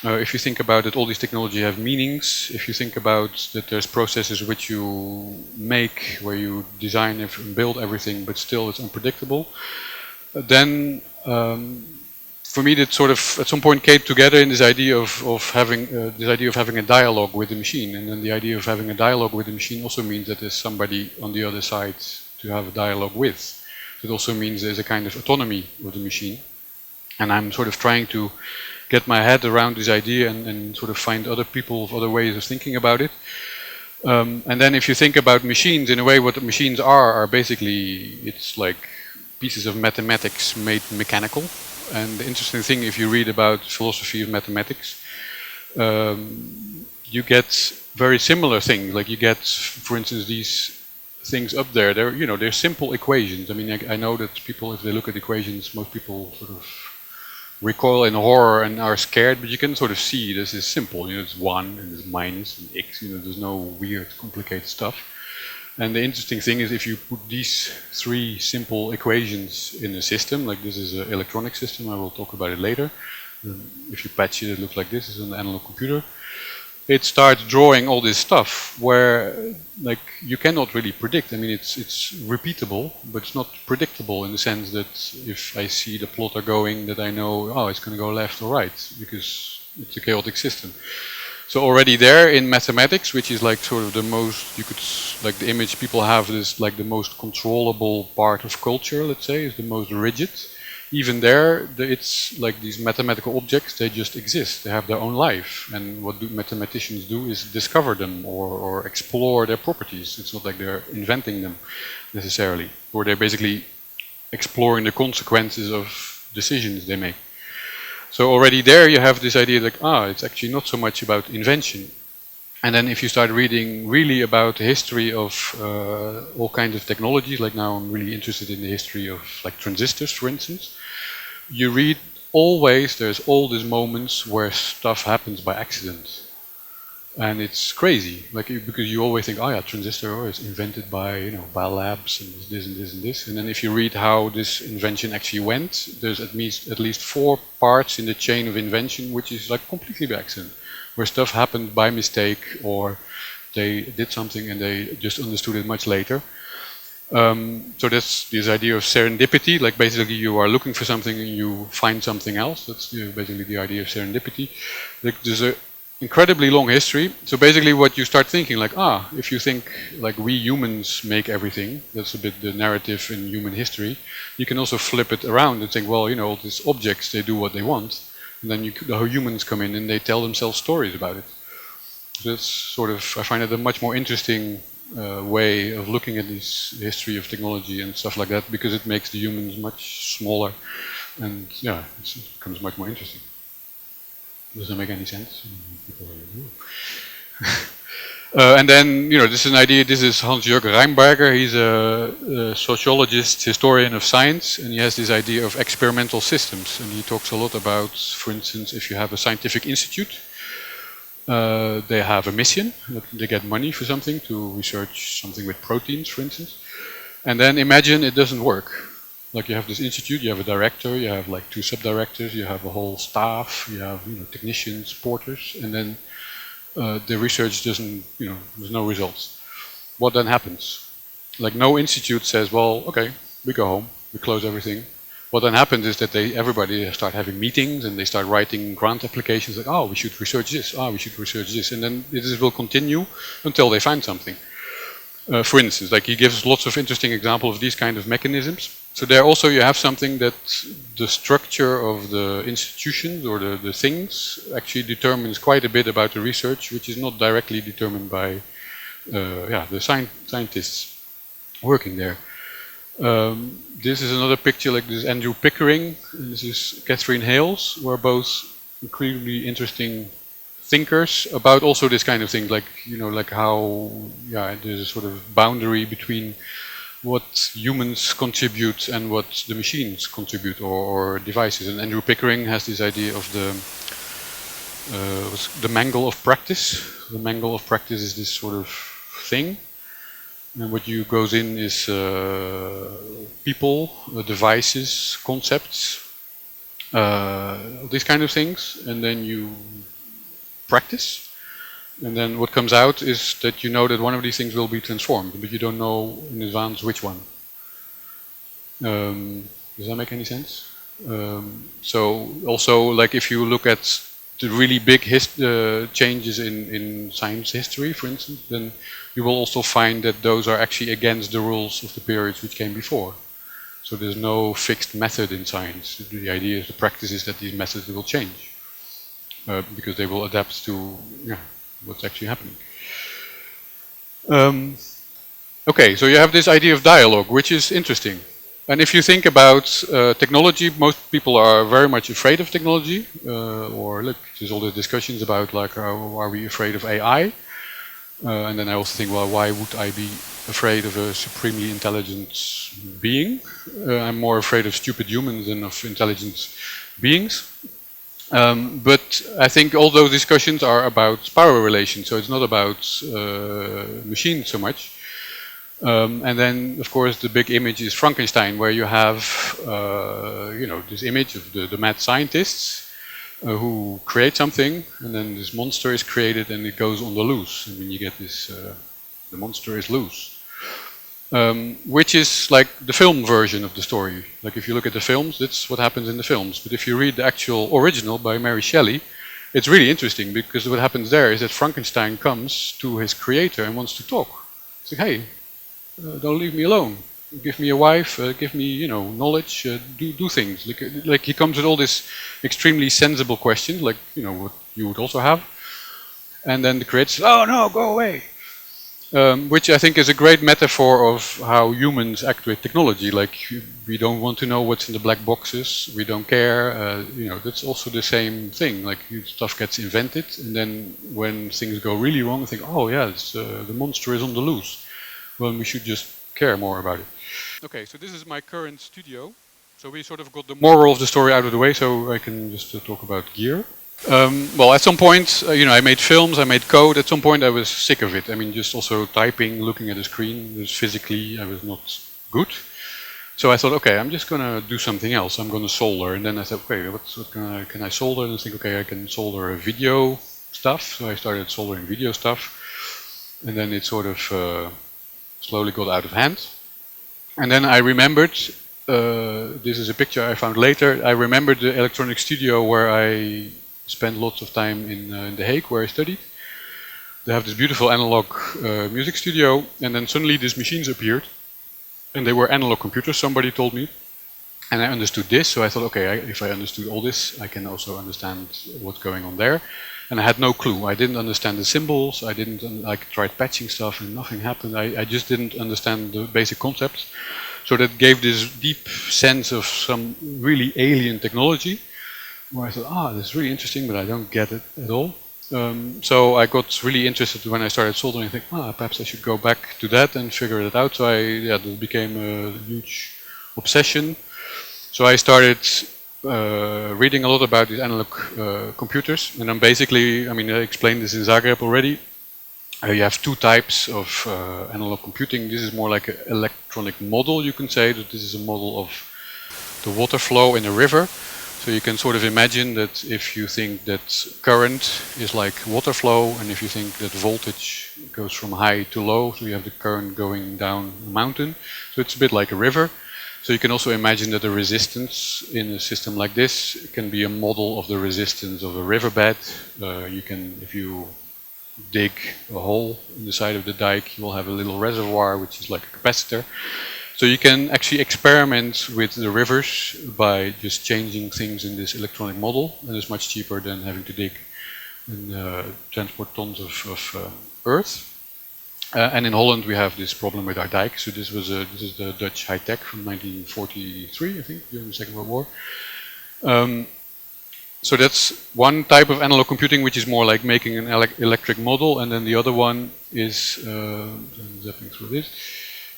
If you think about it, all these technology have meanings. If you think about that there's processes which you make, where you design and build everything, but still it's unpredictable, then for me that sort of at some point came together in this idea of having a dialogue with the machine. And then the idea of having a dialogue with the machine also means that there's somebody on the other side to have a dialogue with. It also means there's a kind of autonomy with the machine. And I'm sort of trying to get my head around this idea and sort of find other people, other ways of thinking about it. And then if you think about machines, in a way what the machines are basically, it's like pieces of mathematics made mechanical. And the interesting thing, if you read about philosophy of mathematics, you get very similar things. Like you get, for instance, these things up there, they're simple equations. I mean, I know that people, if they look at equations, most people sort of recoil in horror and are scared, but you can sort of see this is simple. It's 1 and it's minus and x, there's no weird, complicated stuff. And the interesting thing is if you put these 3 simple equations in a system, like this is an electronic system, I will talk about it later. If you patch it, it looks like this, is an analog computer. It starts drawing all this stuff where like you cannot really predict. I mean, it's repeatable, but it's not predictable in the sense that if I see the plotter going, that I know, oh, it's going to go left or right, because it's a chaotic system. So already there in mathematics, which is like sort of the most, like the image people have is like the most controllable part of culture, let's say, is the most rigid. Even there, it's like these mathematical objects, they just exist, they have their own life. And what mathematicians do is discover them or explore their properties. It's not like they're inventing them necessarily, or they're basically exploring the consequences of decisions they make. So already there you have this idea like, it's actually not so much about invention. And then if you start reading really about the history of all kinds of technologies, like now I'm really interested in the history of like transistors, for instance, you read always there's all these moments where stuff happens by accident. And it's crazy, like because you always think, transistor is invented by Bell Labs and this and this and this. And then if you read how this invention actually went, there's at least 4 parts in the chain of invention, which is like completely by accident, where stuff happened by mistake, or they did something and they just understood it much later. So that's this idea of serendipity, like basically you are looking for something and you find something else. That's basically the idea of serendipity. Like there's an incredibly long history. So basically what you start thinking like, if you think like we humans make everything, that's a bit the narrative in human history, you can also flip it around and think, well, all these objects, they do what they want. And then the humans come in and they tell themselves stories about it. So that's sort of, I find it a much more interesting way of looking at this history of technology and stuff like that, because it makes the humans much smaller, and it becomes much more interesting. Does that make any sense? And then, this is an idea, this is Hans-Jörg Reinberger, he's a sociologist, historian of science, and he has this idea of experimental systems, and he talks a lot about, for instance, if you have a scientific institute, they have a mission, they get money for something, to research something with proteins, for instance, and then imagine it doesn't work. Like you have this institute, you have a director, you have like 2 sub-directors, you have a whole staff, you have technicians, porters, and then the research doesn't, there's no results. What then happens? Like no institute says, well, okay, we go home, we close everything, What then happens is that everybody start having meetings and they start writing grant applications like, oh, we should research this, oh, we should research this, and then this will continue until they find something. For instance, like he gives lots of interesting examples of these kind of mechanisms. So there also you have something that the structure of the institutions or the things actually determines quite a bit about the research, which is not directly determined by the scientists working there. This is another picture, like this is Andrew Pickering, and this is Catherine Hales, who are both incredibly interesting thinkers about also this kind of thing, like, you know, like how, there's a sort of boundary between what humans contribute and what the machines contribute, or devices. And Andrew Pickering has this idea of the mangle of practice. The mangle of practice is this sort of thing, and what you goes in is people, devices, concepts, these kind of things, and then you practice, and then what comes out is that you know that one of these things will be transformed, but you don't know in advance which one. Does that make any sense? So also, like if you look at the really big changes in science history, for instance, then you will also find that those are actually against the rules of the periods which came before. So there's no fixed method in science. The idea is, the practice is that these methods will change. Because they will adapt to what's actually happening. Okay, so you have this idea of dialogue, which is interesting. And if you think about technology, most people are very much afraid of technology. Or look, there's all the discussions about like, are we afraid of AI? And then I also think, well, why would I be afraid of a supremely intelligent being? I'm more afraid of stupid humans than of intelligent beings. But I think all those discussions are about power relations, so it's not about machines so much. And then, of course, the big image is Frankenstein, where you have, this image of the mad scientists who create something, and then this monster is created and it goes on the loose. I mean, you get this, the monster is loose. Which is like the film version of the story. Like if you look at the films, that's what happens in the films. But if you read the actual original by Mary Shelley, it's really interesting, because what happens there is that Frankenstein comes to his creator and wants to talk. It's like, hey, don't leave me alone. Give me a wife, give me, knowledge, do things. Like he comes with all this extremely sensible questions, like, what you would also have. And then the creator says, oh no, go away. Which I think is a great metaphor of how humans act with technology. Like, we don't want to know what's in the black boxes. We don't care. That's also the same thing. Like, stuff gets invented, and then when things go really wrong, I think, oh yeah, the monster is on the loose. Well, we should just care more about it. Okay, so this is my current studio. So we sort of got the moral of the story out of the way, so I can just talk about gear. Well, at some point, I made films, I made code. At some point, I was sick of it. I mean, just also typing, looking at the screen, physically, I was not good. So I thought, okay, I'm just going to do something else. I'm going to solder. And then I said, okay, what can I solder? And I think, okay, I can solder video stuff. So I started soldering video stuff. And then it sort of slowly got out of hand. And then I remembered, this is a picture I found later, I remembered the electronic studio where I spent lots of time in The Hague, where I studied. They have this beautiful analog music studio, and then suddenly these machines appeared, and they were analog computers, somebody told me. And I understood this, so I thought, okay, if I understood all this, I can also understand what's going on there. And I had no clue. I didn't understand the symbols, I tried patching stuff and nothing happened. I just didn't understand the basic concepts. So that gave this deep sense of some really alien technology, where I thought, this is really interesting, but I don't get it at all. So I got really interested when I started soldering. I think, perhaps I should go back to that and figure it out. So that became a huge obsession. So I started reading a lot about these analog computers, and then basically, I explained this in Zagreb already. You have two types of analog computing. This is more like an electronic model, you can say, that this is a model of the water flow in a river. So you can sort of imagine that if you think that current is like water flow, and if you think that voltage goes from high to low, so you have the current going down a mountain. So it's a bit like a river. So you can also imagine that the resistance in a system like this can be a model of the resistance of a riverbed. You can, if you dig a hole in the side of the dike, you will have a little reservoir which is like a capacitor. So you can actually experiment with the rivers by just changing things in this electronic model, and it's much cheaper than having to dig and transport tons of earth. And in Holland we have this problem with our dike. So this is the Dutch high-tech from 1943, I think, during the Second World War. So that's one type of analog computing, which is more like making an electric model, and then the other one is, zapping through this,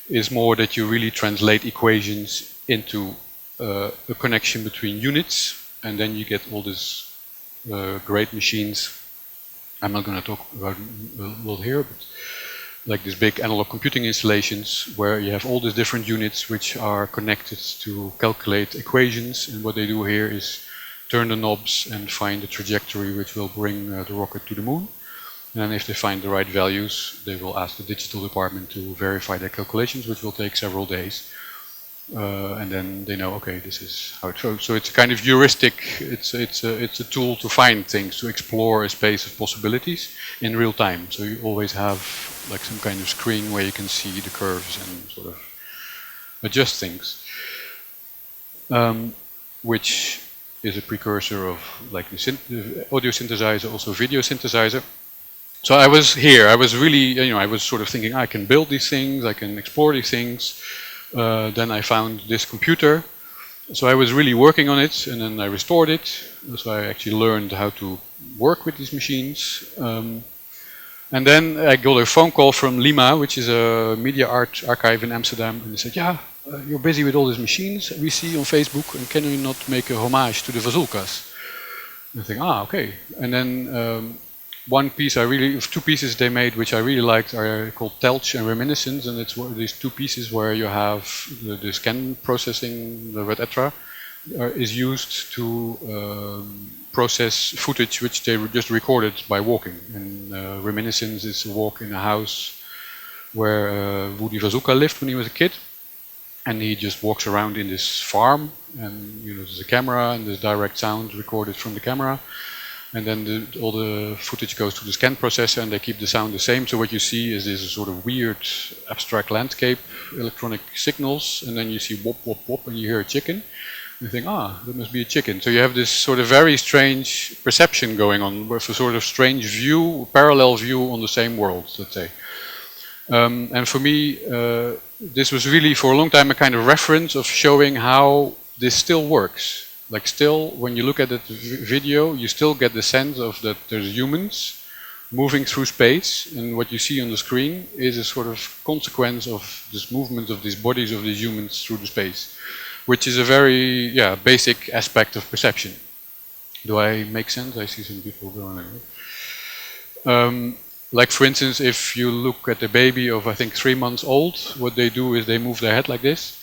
is more that you really translate equations into a connection between units, and then you get all these great machines. I'm not going to talk about a lot here, but like these big analog computing installations where you have all these different units which are connected to calculate equations, and what they do here is turn the knobs and find the trajectory which will bring the rocket to the moon. And if they find the right values, they will ask the digital department to verify their calculations, which will take several days. And then they know, okay, this is how it goes. So it's a kind of heuristic. It's a tool to find things, to explore a space of possibilities in real time. So you always have like some kind of screen where you can see the curves and sort of adjust things, which is a precursor of like the audio synthesizer, also video synthesizer. So I was here. I was really, I was sort of thinking I can build these things, I can explore these things. Then I found this computer, so I was really working on it, and then I restored it. So I actually learned how to work with these machines. And then I got a phone call from Lima, which is a media art archive in Amsterdam, and they said, yeah, you're busy with all these machines we see on Facebook, and can you not make a homage to the Vazulkas? And I think, okay. And then one piece two pieces they made which I really liked are called Telch and Reminiscence, and it's these two pieces where you have the scan processing, the etc. Is used to process footage which they just recorded by walking. And Reminiscence is a walk in a house where Woody Vazulka lived when he was a kid, and he just walks around in this farm, and there's a camera and there's direct sound recorded from the camera. And then all the footage goes to the scan processor, and they keep the sound the same. So what you see is this sort of weird abstract landscape, electronic signals, and then you see whop, whop, whop, and you hear a chicken. And you think, that must be a chicken. So you have this sort of very strange perception going on, with a sort of strange view, parallel view on the same world, let's say. And for me, this was really for a long time a kind of reference of showing how this still works. Like still, when you look at that video, you still get the sense of that there's humans moving through space, and what you see on the screen is a sort of consequence of this movement of these bodies of these humans through the space, which is a very basic aspect of perception. Do I make sense? I see some people going like for instance, if you look at a baby of I think 3 months old, what they do is they move their head like this.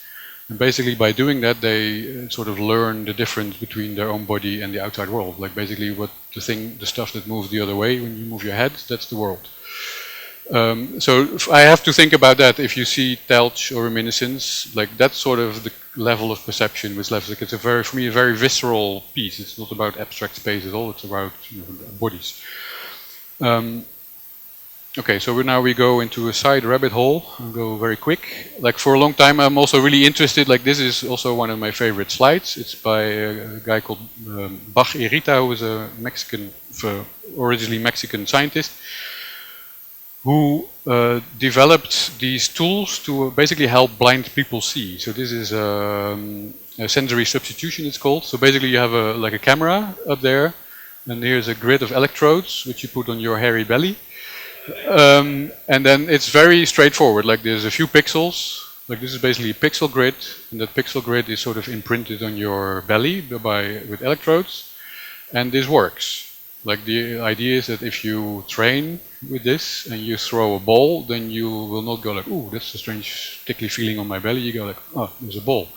And basically by doing that, they sort of learn the difference between their own body and the outside world. Like basically the stuff that moves the other way when you move your head, that's the world. So I have to think about that. If you see Telch or Reminiscence, like that's sort of the level of perception which left. Like it's for me, a very visceral piece. It's not about abstract space at all. It's about bodies. Okay, so now we go into a side rabbit hole. I'll go very quick. Like for a long time, I'm also really interested. Like this is also one of my favorite slides. It's by a guy called Bach Irita, who is a originally Mexican scientist, who developed these tools to basically help blind people see. So this is a sensory substitution, it's called. So basically, you have like a camera up there, and here's a grid of electrodes which you put on your hairy belly. And then it's very straightforward, like there's a few pixels, like this is basically a pixel grid, and that pixel grid is sort of imprinted on your belly with electrodes, and this works. Like the idea is that if you train with this and you throw a ball, then you will not go like, ooh, that's a strange tickly feeling on my belly. You go like, oh, there's a ball.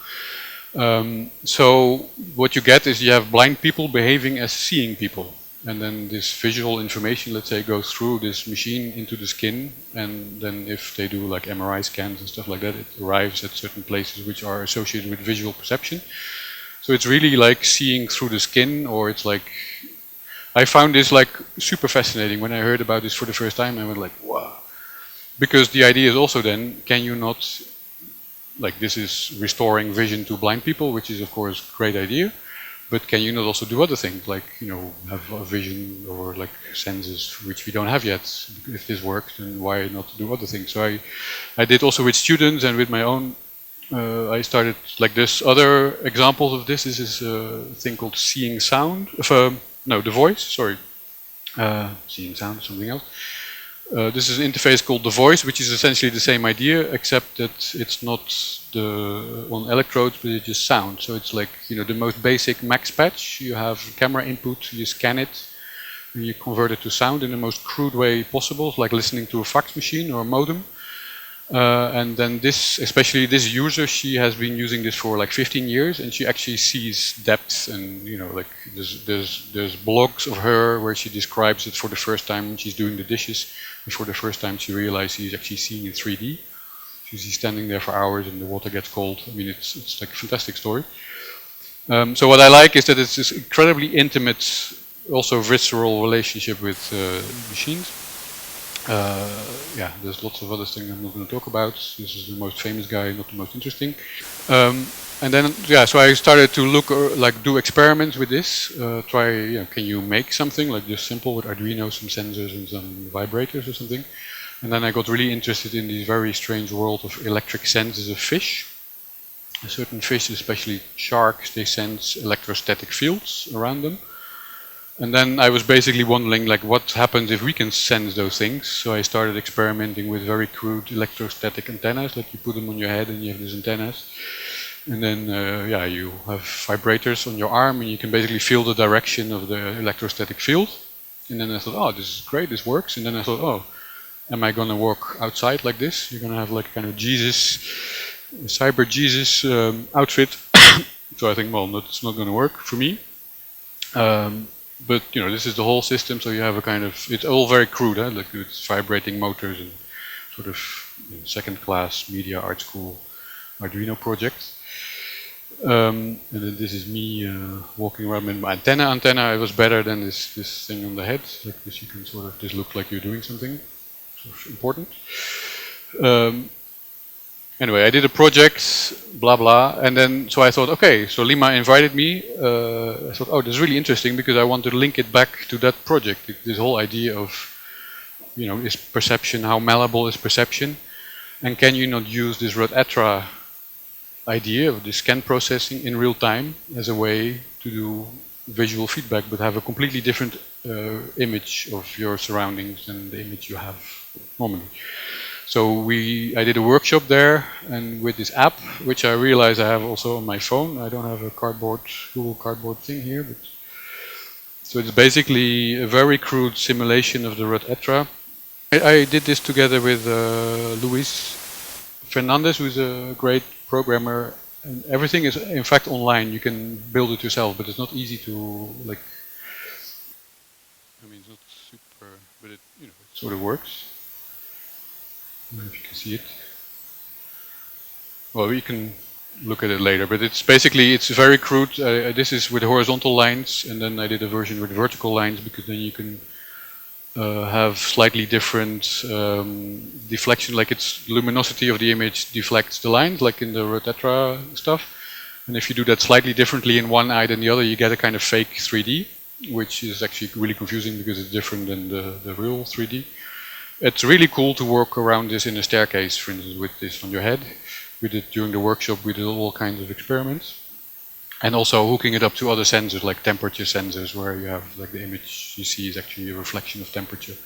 So what you get is you have blind people behaving as seeing people. and then this visual information, let's say, goes through this machine into the skin, and then if they do like MRI scans and stuff like that, it arrives at certain places which are associated with visual perception. So it's really like seeing through the skin, or it's like, I found this like super fascinating. When I heard about this for the first time, I went like, wow. Because the idea is also then, can you not, like this is restoring vision to blind people, which is of course a great idea, but can you not also do other things, like, you know, have a vision or like senses which we don't have yet? If this works, then why not do other things? So I did also with students and with my own, I started like this other examples of this. This is a thing called seeing sound, no, the voice, sorry. Seeing sound is something else. This is an interface called the voice, which is essentially the same idea, except that it's not on electrodes, but it's just sound. So it's like, you know, the most basic max patch. You have camera input, you scan it, and you convert it to sound in the most crude way possible, like listening to a fax machine or a modem. And then this, especially this user, she has been using this for like 15 years, and she actually sees depth, and you know, like there's blogs of her where she describes it for the first time when she's doing the dishes, and for the first time she realized she's actually seeing in 3D. She's standing there for hours and the water gets cold. I mean, it's like a fantastic story. So what I like is that it's this incredibly intimate, also visceral relationship with machines. Yeah, there's lots of other things I'm not going to talk about. This is the most famous guy, not the most interesting. And then, yeah, so I started to look, like do experiments with this. Try, you know, can you make something like just simple with Arduino, some sensors and some vibrators or something. And then I got really interested in this very strange world of electric senses of fish. Certain fish, especially sharks, they sense electrostatic fields around them. And then I was basically wondering, like, what happens if we can sense those things? So I started experimenting with very crude electrostatic antennas, like you put them on your head and you have these antennas. And then, yeah, you have vibrators on your arm and you can basically feel the direction of the electrostatic field. And then I thought, oh, this is great, this works. And then I thought, oh, am I going to walk outside like this? You're going to have like kind of Jesus, cyber Jesus outfit. So I think, well, that's not going to work for me. But you know, this is the whole system, so you have a kind of, it's all very crude, huh? Like it's vibrating motors and sort of, you know, second-class media art school Arduino project. And then this is me walking around with my antenna. It was better than this thing on the head. Like this, you can sort of just look like you're doing something sort of important. Anyway, I did a project, blah blah, and then so I thought, okay, so Lima invited me. I thought, oh, this is really interesting because I want to link it back to that project. This whole idea of, you know, is perception, how malleable is perception, and can you not use this Rod-Etra idea of the scan processing in real time as a way to do visual feedback, but have a completely different image of your surroundings than the image you have normally. So I did a workshop there, and with this app, which I realize I have also on my phone. I don't have a Google Cardboard thing here, but so it's basically a very crude simulation of the Rod-Etra. I did this together with Luis Fernandez, who's a great programmer, and everything is in fact online. You can build it yourself, but it's not easy to like. I mean, it's not super, but it, you know, it sort of works. I don't know if you can see it. Well, we can look at it later, but it's basically, it's very crude. This is with horizontal lines, and then I did a version with vertical lines because then you can have slightly different deflection, like its luminosity of the image deflects the lines, like in the Rod-Etra stuff. And if you do that slightly differently in one eye than the other, you get a kind of fake 3D, which is actually really confusing because it's different than the real 3D. It's really cool to work around this in a staircase, for instance, with this on your head. We did during the workshop, we did all kinds of experiments. And also hooking it up to other sensors, like temperature sensors, where you have like the image you see is actually a reflection of temperature.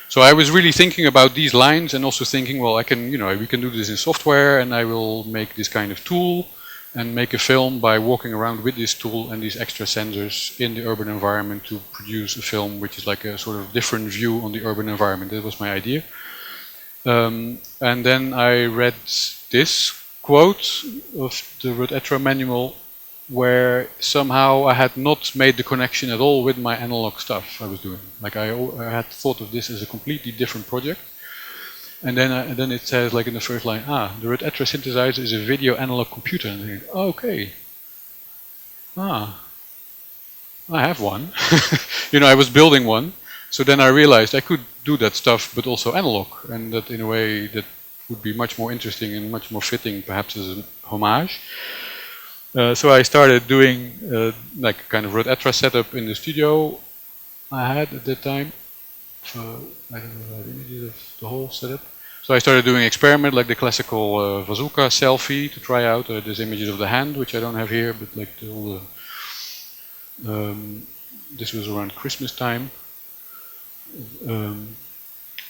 So I was really thinking about these lines and also thinking, well, I can, you know, we can do this in software, and I will make this kind of tool and make a film by walking around with this tool and these extra sensors in the urban environment to produce a film which is like a sort of different view on the urban environment. That was my idea. And then I read this quote of the Rod-Etra manual, where somehow I had not made the connection at all with my analog stuff I was doing. Like I had thought of this as a completely different project. And then it says, like in the first line, the Röth-Etra synthesizer is a video analog computer. And I think, okay. I have one. I was building one. So then I realized I could do that stuff, but also analog. And that in a way that would be much more interesting and much more fitting, perhaps as a homage. So I started doing like a kind of Röth-Etra setup in the studio I had at that time. So I don't know if I have images of the whole setup. So I started doing experiment like the classical bazooka selfie to try out. There's images of the hand, which I don't have here, but like all the this was around Christmas time.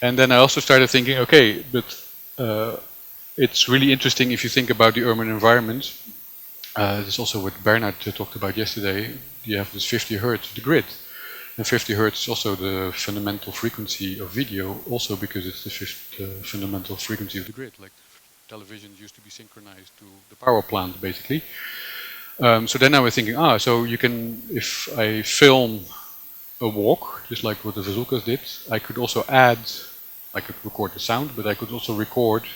And then I also started thinking, okay, but it's really interesting if you think about the urban environment. This is also what Bernard talked about yesterday. You have this 50 Hertz, the grid. And 50 Hertz is also the fundamental frequency of video, also because it's the fundamental frequency of the grid. Like television used to be synchronized to the power plant, basically. So then I was thinking, so you can, if I film a walk, just like what the bazookas did, I could also add, I could record the sound, but I could also record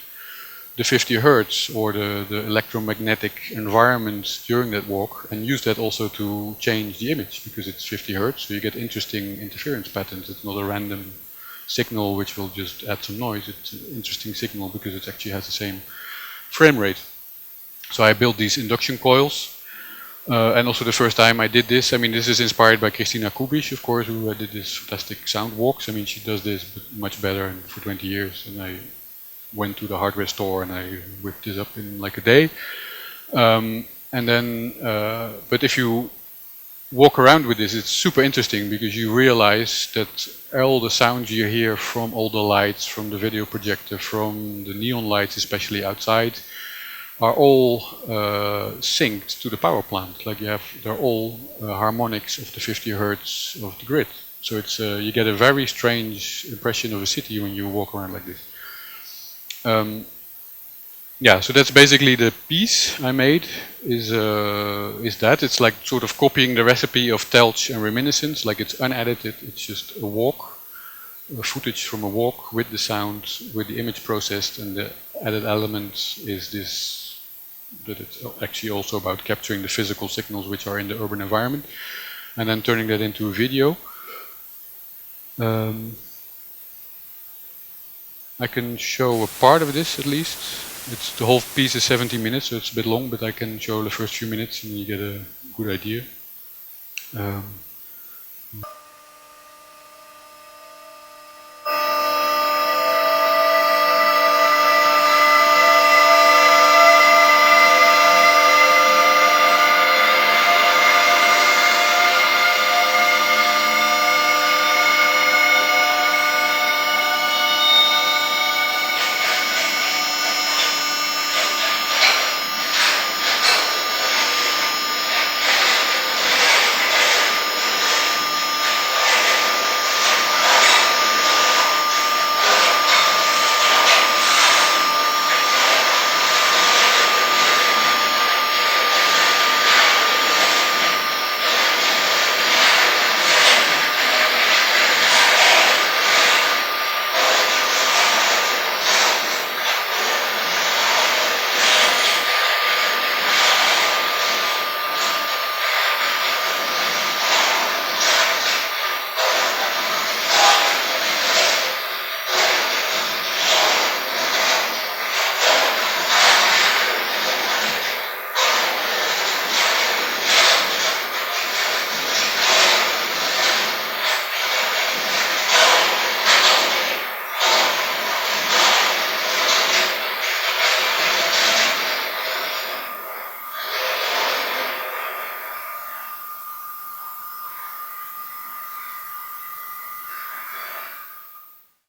the 50 Hertz or the electromagnetic environment during that walk and use that also to change the image because it's 50 Hertz, so you get interesting interference patterns. It's not a random signal which will just add some noise. It's an interesting signal because it actually has the same frame rate. So I built these induction coils. And also the first time I did this, I mean, this is inspired by Christina Kubisch, of course, who did this fantastic sound walks. I mean, she does this much better and for 20 years. And I went to the hardware store and I whipped this up in like a day. And then, but if you walk around with this, it's super interesting because you realize that all the sounds you hear from all the lights, from the video projector, from the neon lights, especially outside, are all synced to the power plant. Like they're all harmonics of the 50 Hertz of the grid. So it's you get a very strange impression of a city when you walk around like this. Yeah, so that's basically the piece I made. Is that it's like sort of copying the recipe of Telch and Reminiscence. Like it's unedited. It's just a walk, footage from a walk with the sound, with the image processed, and the added element is this. That it's actually also about capturing the physical signals which are in the urban environment, and then turning that into a video. I can show a part of this at least. The whole piece is 17 minutes, so it's a bit long, but I can show the first few minutes and you get a good idea.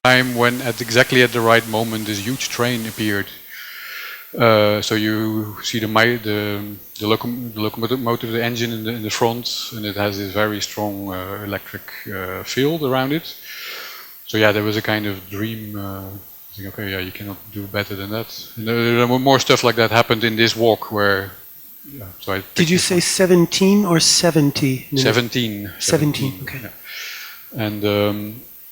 Time when exactly at the right moment this huge train appeared. So you see the locomotive, the engine in the front, and it has this very strong electric field around it. So yeah, there was a kind of dream. I think, okay, yeah, you cannot do better than that. And there were more stuff like that happened in this walk where yeah, so I Did you say 17 or 70? 17. 17, okay. Yeah. And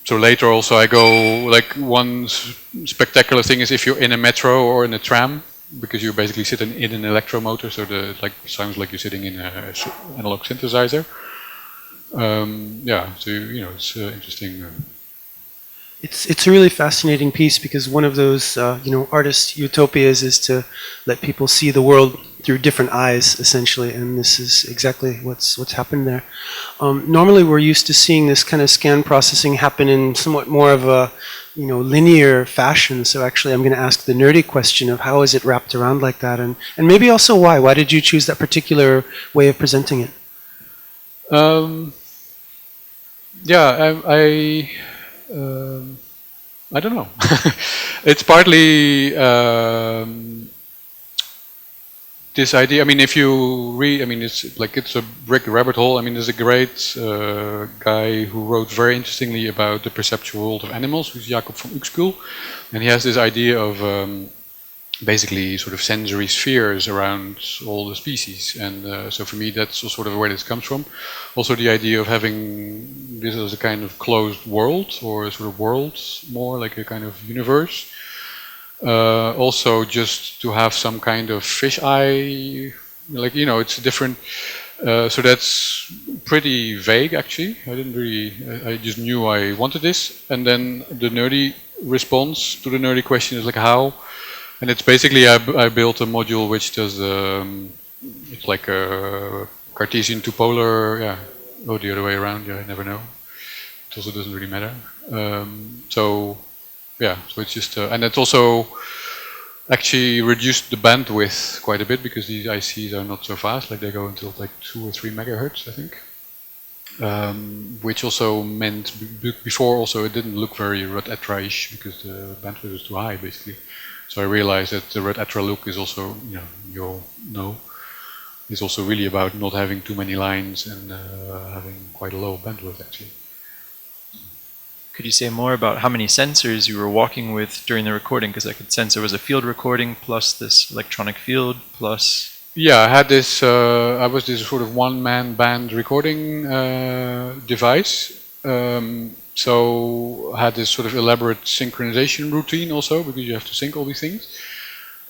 so later also I go, like one spectacular thing is if you're in a metro or in a tram, because you're basically sitting in an electromotor, so the like sounds like you're sitting in an analog synthesizer. Yeah, so you know it's interesting. It's a really fascinating piece because one of those you know, artist utopias is to let people see the world through different eyes, essentially, and this is exactly what's happened there. Normally, we're used to seeing this kind of scan processing happen in somewhat more of a, you know, linear fashion. So actually, I'm going to ask the nerdy question of how is it wrapped around like that, and maybe also why. Why did you choose that particular way of presenting it? Yeah, I don't know. It's partly this idea. I mean, if you read, I mean, it's like it's a brick rabbit hole. I mean, there's a great guy who wrote very interestingly about the perceptual world of animals, who's Jacob van Uxküll, and he has this idea of basically sort of sensory spheres around all the species. And so for me, that's sort of where this comes from. Also the idea of having this as a kind of closed world, or a sort of world, more like a kind of universe. Also just to have some kind of fisheye, like, you know, it's different. So that's pretty vague actually. I didn't really, I just knew I wanted this. And then the nerdy response to the nerdy question is like how. And it's basically I built a module which does it's like a Cartesian to polar, yeah, or the other way around, yeah, I never know. It also doesn't really matter. So yeah, so it's just and it's also actually reduced the bandwidth quite a bit because these ICs are not so fast, like they go until like 2 or 3 megahertz, I think. Which also meant before also it didn't look very Rod-Etra-ish because the bandwidth was too high basically. So I realized that the Rod-Etra look is also, you know, you'll know, is also really about not having too many lines and having quite a low bandwidth actually. Could you say more about how many sensors you were walking with during the recording? Because I could sense there was a field recording plus this electronic field plus... Yeah, I had this, I was this sort of one-man band recording device. So I had this sort of elaborate synchronization routine also, because you have to sync all these things.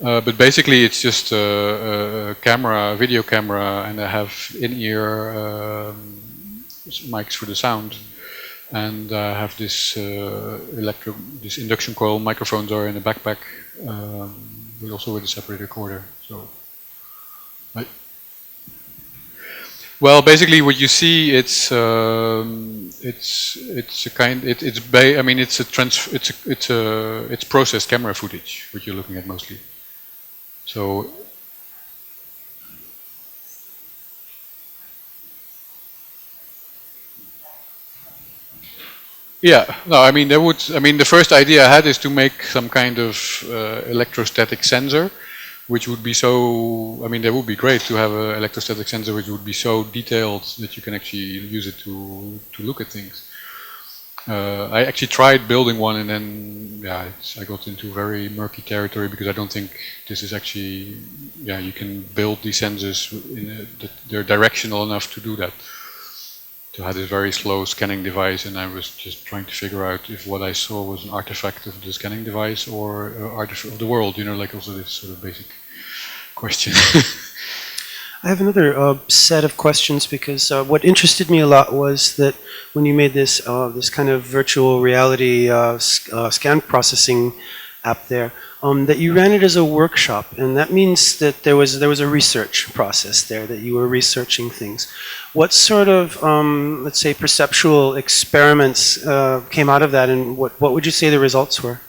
But basically it's just a camera, a video camera, and I have in-ear mics for the sound. And I have this this induction coil microphones are in a backpack, but also with a separate recorder. So, well, basically, what you see, it's a kind, I mean, it's processed camera footage, what you're looking at mostly. So. Yeah, no, I mean, the first idea I had is to make some kind of electrostatic sensor, which would be so, I mean, that would be great to have an electrostatic sensor which would be so detailed that you can actually use it to look at things. I actually tried building one and then, yeah, I got into very murky territory because I don't think this is actually, yeah, you can build these sensors, they're directional enough to do that. To have this very slow scanning device, and I was just trying to figure out if what I saw was an artifact of the scanning device or an artifact of the world, you know, like also this sort of basic question. I have another set of questions because what interested me a lot was that when you made this this kind of virtual reality scan processing app there, that you ran it as a workshop, and that means that there was a research process there, that you were researching things. What sort of, let's say, perceptual experiments came out of that, and what would you say the results were?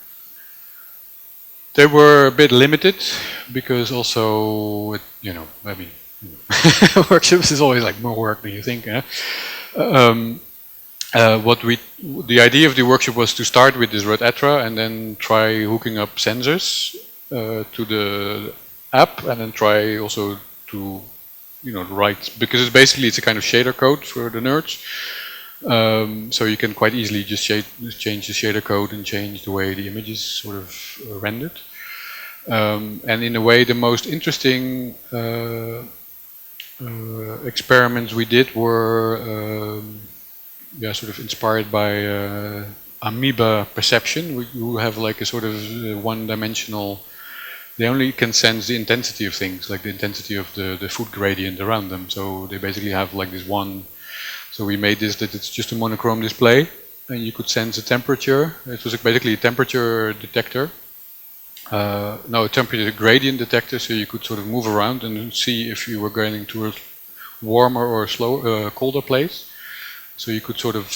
They were a bit limited because also, you know, I mean, workshops is always like more work than you think. Eh? The idea of the workshop was to start with this Rod-Etra and then try hooking up sensors to the app, and then try also to, you know, write, because it's a kind of shader code for the nerds. So you can quite easily just change the shader code and change the way the image is sort of rendered. And in a way, the most interesting experiments we did were sort of inspired by amoeba perception. We have like a sort of one-dimensional. They only can sense the intensity of things, like the intensity of the food gradient around them. So they basically have like this one. So we made this that it's just a monochrome display, and you could sense the temperature. It was basically a temperature detector. No, a temperature gradient detector, so you could sort of move around and see if you were going to a warmer or colder place. So you could sort of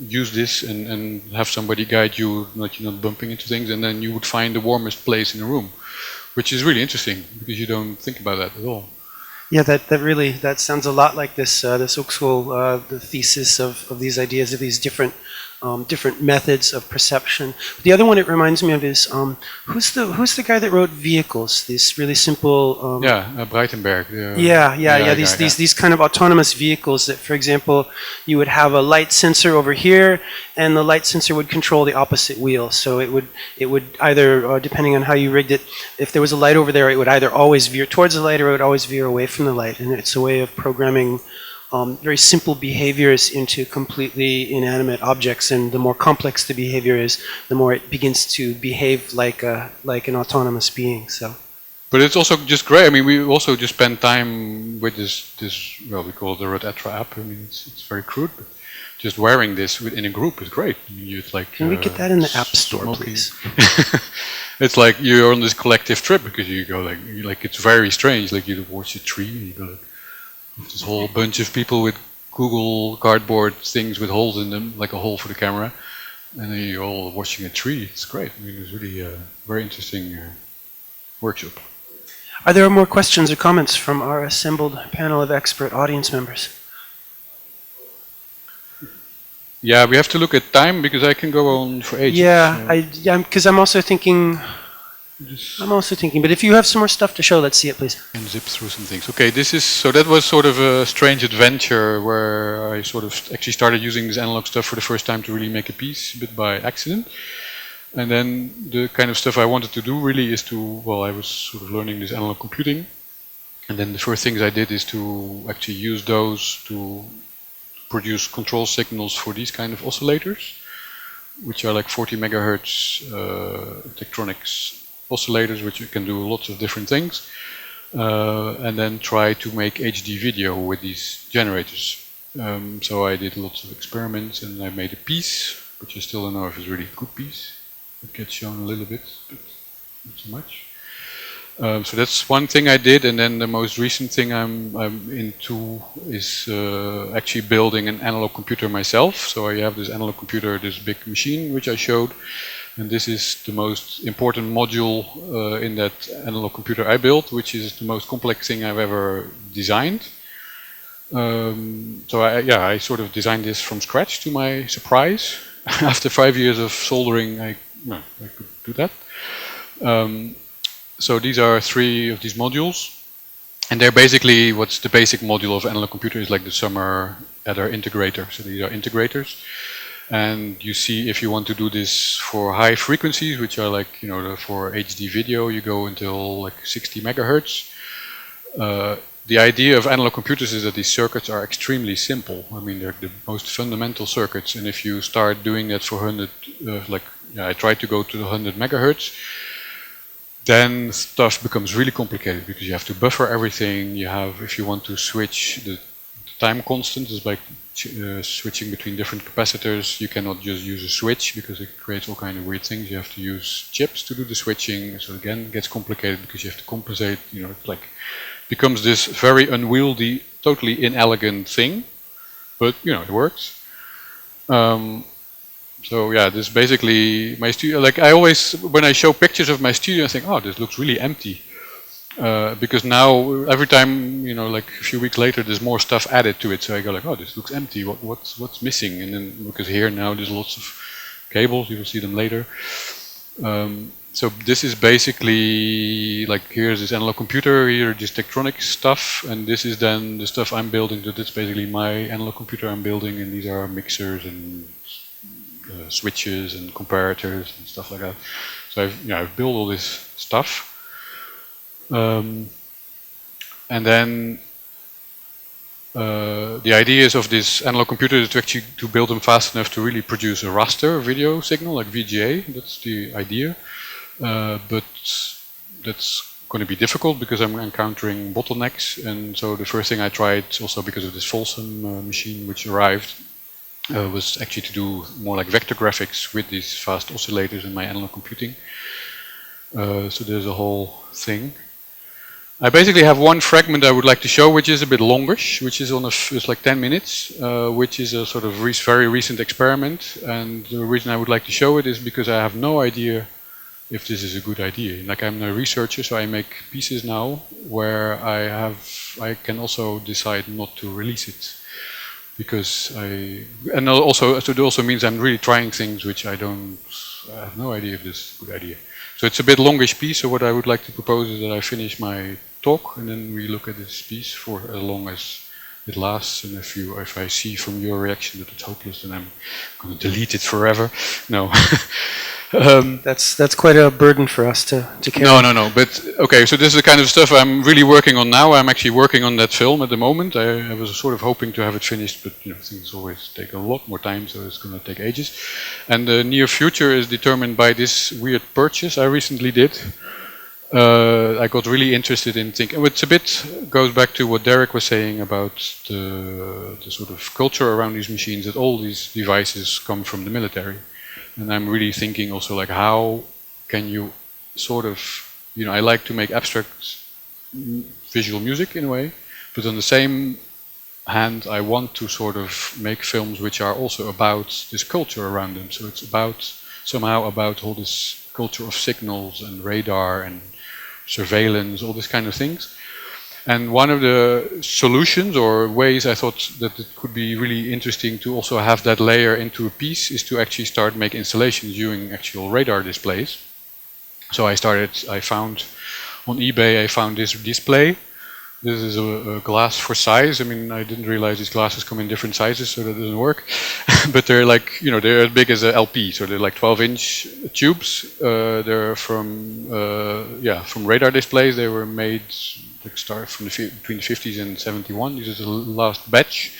use this and have somebody guide you, that you're not bumping into things, and then you would find the warmest place in the room, which is really interesting because you don't think about that at all. Yeah, that sounds a lot like this Hochschule, the thesis of these ideas of these different methods of perception. The other one it reminds me of is who's the guy that wrote Vehicles? These really simple. Breitenberg. These kind of autonomous vehicles that, for example, you would have a light sensor over here, and the light sensor would control the opposite wheel. So it would either, depending on how you rigged it, if there was a light over there, it would either always veer towards the light or it would always veer away from the light. And it's a way of programming very simple behaviors into completely inanimate objects, and the more complex the behavior is, the more it begins to behave like an autonomous being. So, but it's also just great. I mean, we also just spend time with this we call it the Rotetra app. I mean, it's very crude, but just wearing this in a group is great. I mean, it's like can we get that in the App Store, please? It's like you're on this collective trip because you go like it's very strange. Like you watch a tree, and you go like. This whole bunch of people with Google cardboard things with holes in them, like a hole for the camera, and then you're all watching a tree. It's great. I mean, it was really a very interesting workshop. Are there more questions or comments from our assembled panel of expert audience members? Yeah, we have to look at time because I can go on for ages. Because I'm also thinking. But if you have some more stuff to show, let's see it, please. And zip through some things. Okay, that was sort of a strange adventure where I sort of actually started using this analog stuff for the first time to really make a piece, a bit by accident. And then the kind of stuff I wanted to do really is I was sort of learning this analog computing. And then the first things I did is to actually use those to produce control signals for these kind of oscillators, which are like 40 megahertz Tektronix oscillators, which you can do lots of different things, and then try to make HD video with these generators. So I did lots of experiments and I made a piece, which I still don't know if it's really a good piece. It gets shown a little bit, but not so much. So that's one thing I did, and then the most recent thing I'm into is actually building an analog computer myself. So I have this analog computer, this big machine, which I showed. And this is the most important module in that analog computer I built, which is the most complex thing I've ever designed. So I sort of designed this from scratch to my surprise. After 5 years of soldering, I could do that. So these are 3 of these modules. And they're basically what's the basic module of analog computer is like the summer adder integrator. So these are integrators. And you see if you want to do this for high frequencies, which are like, for HD video, you go until like 60 megahertz. The idea of analog computers is that these circuits are extremely simple. I mean, they're the most fundamental circuits. And if you start doing that for 100, I tried to go to the 100 megahertz, then stuff becomes really complicated because you have to buffer everything. If you want to switch the time constant, is by switching between different capacitors. You cannot just use a switch because it creates all kind of weird things. You have to use chips to do the switching. So again, it gets complicated because you have to compensate. It becomes this very unwieldy, totally inelegant thing, but it works. So yeah, this basically my studio. Like I always, when I show pictures of my studio, I think, oh, this looks really empty. Because now every time, like a few weeks later, there's more stuff added to it. So I go like, oh, this looks empty. What's missing? And then because here now there's lots of cables, you will see them later. So this is basically like here's this analog computer, here this Tektronix stuff, and this is then the stuff I'm building. So that's basically my analog computer I'm building, and these are mixers and switches and comparators and stuff like that. So I've built all this stuff. And then the idea is of this analog computer to actually to build them fast enough to really produce a raster video signal like VGA. That's the idea, but that's going to be difficult because I'm encountering bottlenecks. And so the first thing I tried, also because of this Folsom machine which arrived, was actually to do more like vector graphics with these fast oscillators in my analog computing. So there's a whole thing. I basically have one fragment I would like to show, which is a bit longish, which is it's like 10 minutes, which is a sort of very recent experiment. And the reason I would like to show it is because I have no idea if this is a good idea. Like, I'm a researcher, so I make pieces now where I can also decide not to release it. Because and also, so it also means I'm really trying things which I have no idea if this is a good idea. So it's a bit longish piece, so what I would like to propose is that I finish my talk and then we look at this piece for as long as it lasts, and if I see from your reaction that it's hopeless, then I'm going to delete it forever. No. That's quite a burden for us to carry. No. But okay, so this is the kind of stuff I'm really working on now. I'm actually working on that film at the moment. I was sort of hoping to have it finished, but things always take a lot more time, so it's going to take ages. And the near future is determined by this weird purchase I recently did. I got really interested in thinking. It's a bit goes back to what Derek was saying about the sort of culture around these machines. That all these devices come from the military. And I'm really thinking also, like, how can you sort of, I like to make abstract visual music in a way, but on the same hand, I want to sort of make films which are also about this culture around them. So it's somehow about all this culture of signals and radar and surveillance, all these kind of things. And one of the solutions or ways I thought that it could be really interesting to also have that layer into a piece is to actually start make installations using actual radar displays. So I found on eBay, I found this display. This is a glass for size. I mean, I didn't realize these glasses come in different sizes, so that doesn't work. But they're like, they're as big as an LP, so they're like 12-inch tubes. They're from radar displays. They were made start from between the 50s and 71. This is the last batch.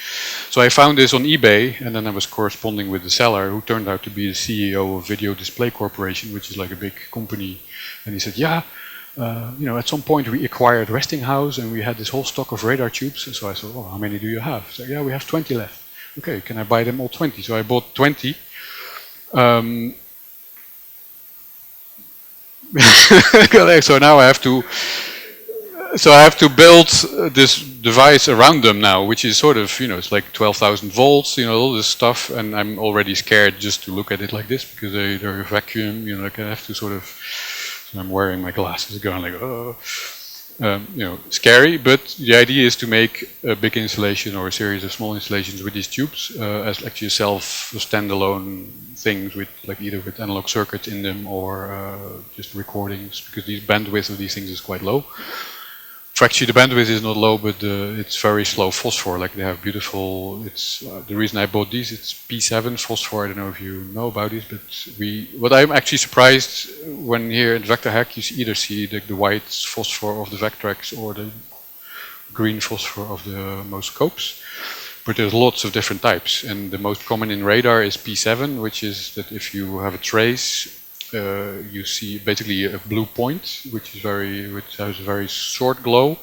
So I found this on eBay, and then I was corresponding with the seller, who turned out to be the CEO of Video Display Corporation, which is like a big company. And he said, at some point we acquired Westinghouse and we had this whole stock of radar tubes. So I said, how many do you have? So we have 20 left. Okay, can I buy them all 20? So I bought 20. So now I have to build this device around them now, which is sort of, it's like 12,000 volts, all this stuff, and I'm already scared just to look at it like this because they're a vacuum, like I have to sort of, so I'm wearing my glasses, going like, scary, but the idea is to make a big installation or a series of small installations with these tubes as actually standalone things with either with analog circuits in them or just recordings, because the bandwidth of these things is quite low. Actually, the bandwidth is not low, but it's very slow phosphor. Like they have beautiful. It's the reason I bought these. It's P7 phosphor. I don't know if you know about this, but what I'm actually surprised when here at vectorhack, you either see the white phosphor of the vectorhacks or the green phosphor of the most scopes. But there's lots of different types, and the most common in radar is P7, which is that if you have a trace. You see basically a blue point, which has a very short glow,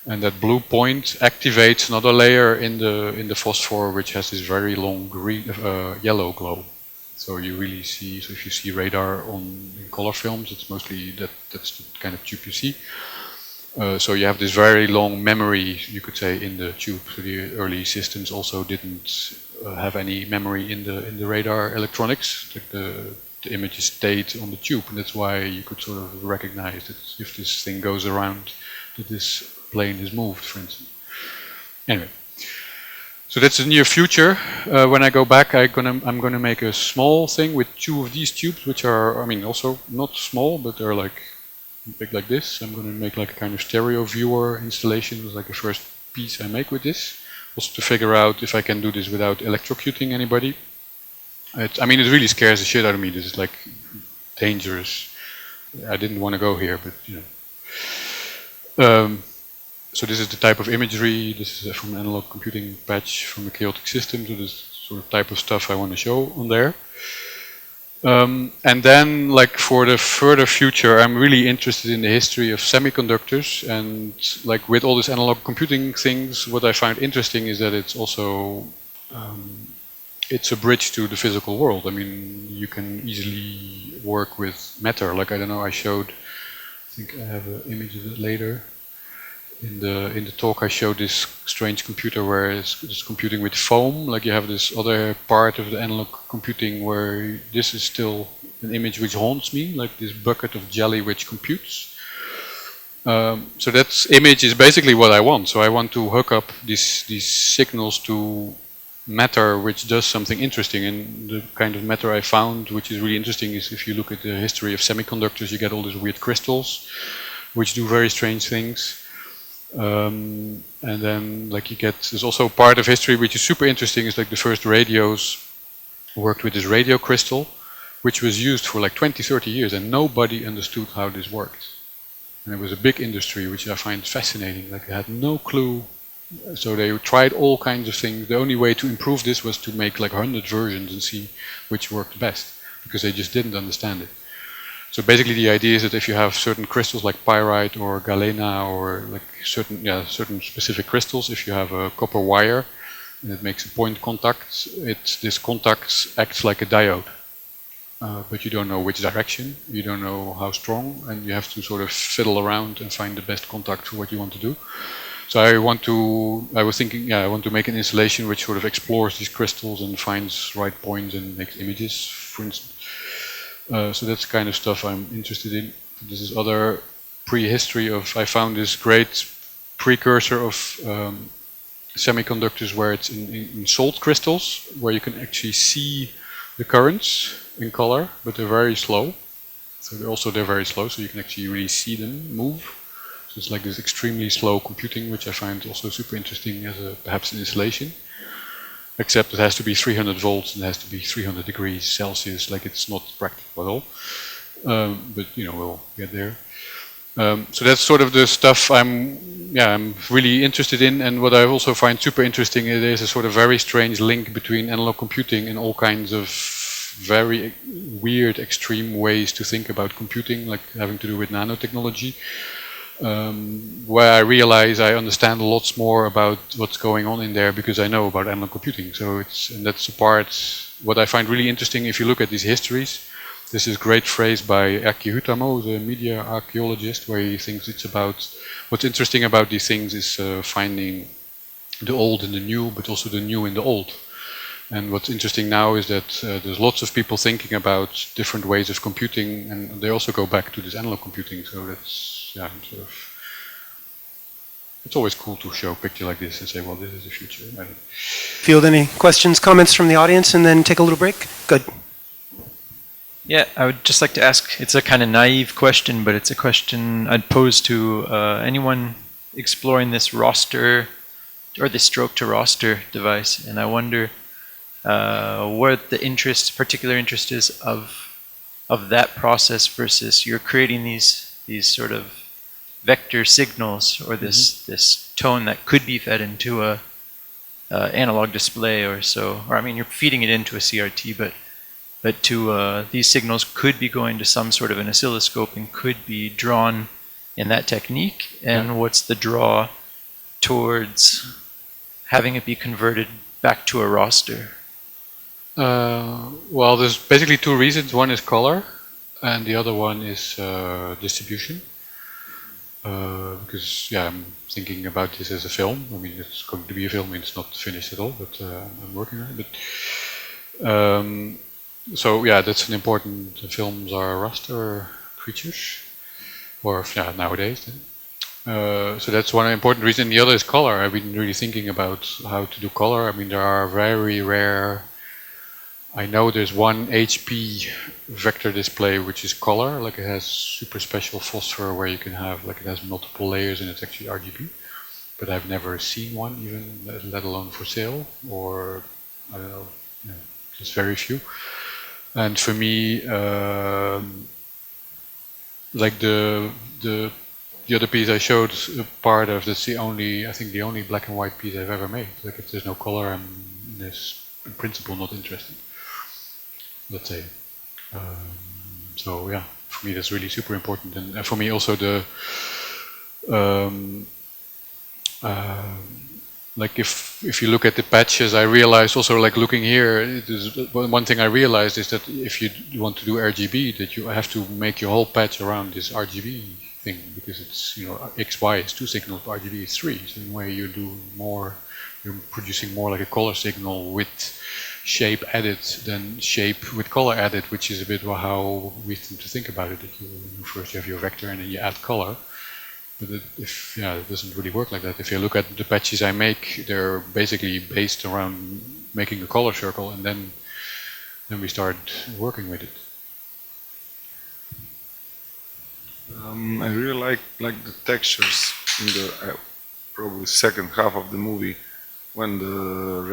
and that blue point activates another layer in the phosphor, which has this very long green yellow glow. So you really see. So if you see radar in color films, it's mostly that's the kind of tube you see. So you have this very long memory, you could say, in the tube. So the early systems also didn't have any memory in the radar electronics. The images stayed on the tube, and that's why you could sort of recognize that if this thing goes around, that this plane is moved, for instance. Anyway, so that's the near future. When I go back, I'm gonna make a small thing with 2 of these tubes, which are, also not small, but they're like big like this. I'm gonna make like a kind of stereo viewer installation. It's like the first piece I make with this, also to figure out if I can do this without electrocuting anybody. It really scares the shit out of me. This is like dangerous. I didn't want to go here, but so this is the type of imagery. This is from an analog computing patch from a chaotic system. So this sort of type of stuff I want to show on there. And then, like, for the further future, I'm really interested in the history of semiconductors, and like with all these analog computing things, what I find interesting is that it's also it's a bridge to the physical world. I mean, you can easily work with matter. Like, I don't know, I showed, I think I have an image of it later. In the talk, I showed this strange computer where it's computing with foam. Like, you have this other part of the analog computing where this is still an image which haunts me, like this bucket of jelly which computes. So that image is basically what I want. So I want to hook up these signals to matter which does something interesting. And the kind of matter I found which is really interesting is, if you look at the history of semiconductors, you get all these weird crystals which do very strange things. And then, like, you get, there's also part of history which is super interesting, is like the first radios worked with this radio crystal, which was used for like 20-30 years, and nobody understood how this worked. And it was a big industry, which I find fascinating. Like, they had no clue, so they tried all kinds of things. The only way to improve this was to make like 100 versions and see which worked best, because they just didn't understand it. So basically the idea is that if you have certain crystals like pyrite or galena, or like certain specific crystals, if you have a copper wire and it makes a point contact, this contact acts like a diode. But you don't know which direction, you don't know how strong, and you have to sort of fiddle around and find the best contact for what you want to do. So I want to make an installation which sort of explores these crystals and finds right points and makes images, for instance. So that's the kind of stuff I'm interested in. This is other prehistory of, I found this great precursor of semiconductors where it's in salt crystals, where you can actually see the currents in color, but they're very slow. So they're very slow, so you can actually really see them move. So it's like this extremely slow computing, which I find also super interesting as perhaps an installation. Except it has to be 300 volts and it has to be 300 degrees Celsius. Like, it's not practical at all. But we'll get there. So that's sort of the stuff I'm really interested in. And what I also find super interesting is there's a sort of very strange link between analog computing and all kinds of very weird, extreme ways to think about computing, like having to do with nanotechnology. Where I realize I understand lots more about what's going on in there because I know about analog computing. So that's the part, what I find really interesting if you look at these histories. This is a great phrase by Aki Hutamo, the media archaeologist, where he thinks it's about, what's interesting about these things is finding the old in the new, but also the new in the old. And what's interesting now is that there's lots of people thinking about different ways of computing, and they also go back to this analog computing. So that's, it's always cool to show a picture like this and say, well, this is the future. Field any questions, comments from the audience, and then take a little break? Good. Yeah, I would just like to ask, it's a kind of naive question, but it's a question I'd pose to anyone exploring this roster, or this stroke to roster device. And I wonder what the particular interest is of that process versus you're creating these sort of vector signals, or this tone that could be fed into a analog display or so. Or I mean, you're feeding it into a CRT, but these signals could be going to some sort of an oscilloscope and could be drawn in that technique. And what's the draw towards having it be converted back to a roster? Well, there's basically two reasons. One is color, and the other one is distribution. Because I'm thinking about this as a film. I mean, it's going to be a film. I mean, it's not finished at all, but I'm working on it. But so that's an important. Films are raster creatures, or nowadays. So that's one important reason. The other is color. I've been really thinking about how to do color. I mean, there are very rare. I know there's one HP vector display which is color, like it has super special phosphor where you can have, like, it has multiple layers and it's actually RGB. But I've never seen one, even, let alone for sale, or I don't know, just very few. And for me, like the the other piece I showed part of, that's the only, I think the only black and white piece I've ever made. Like if there's no color, I'm in principle not interested. Let's say. So yeah, for me that's really super important, and for me also the like if you look at the patches, I realized also, like looking here, one thing I realized is that if you want to do RGB, that you have to make your whole patch around this RGB thing, because it's, you know, XY is 2 signals, RGB is 3. So in a way you do more, you're producing more like a color signal with shape added than shape with color added, which is a bit how we tend to think about it. That you first you have your vector and then you add color. But it doesn't really work like that. If you look at the patches I make, they're basically based around making a color circle, and then we start working with it. I really like the textures in the probably second half of the movie, when the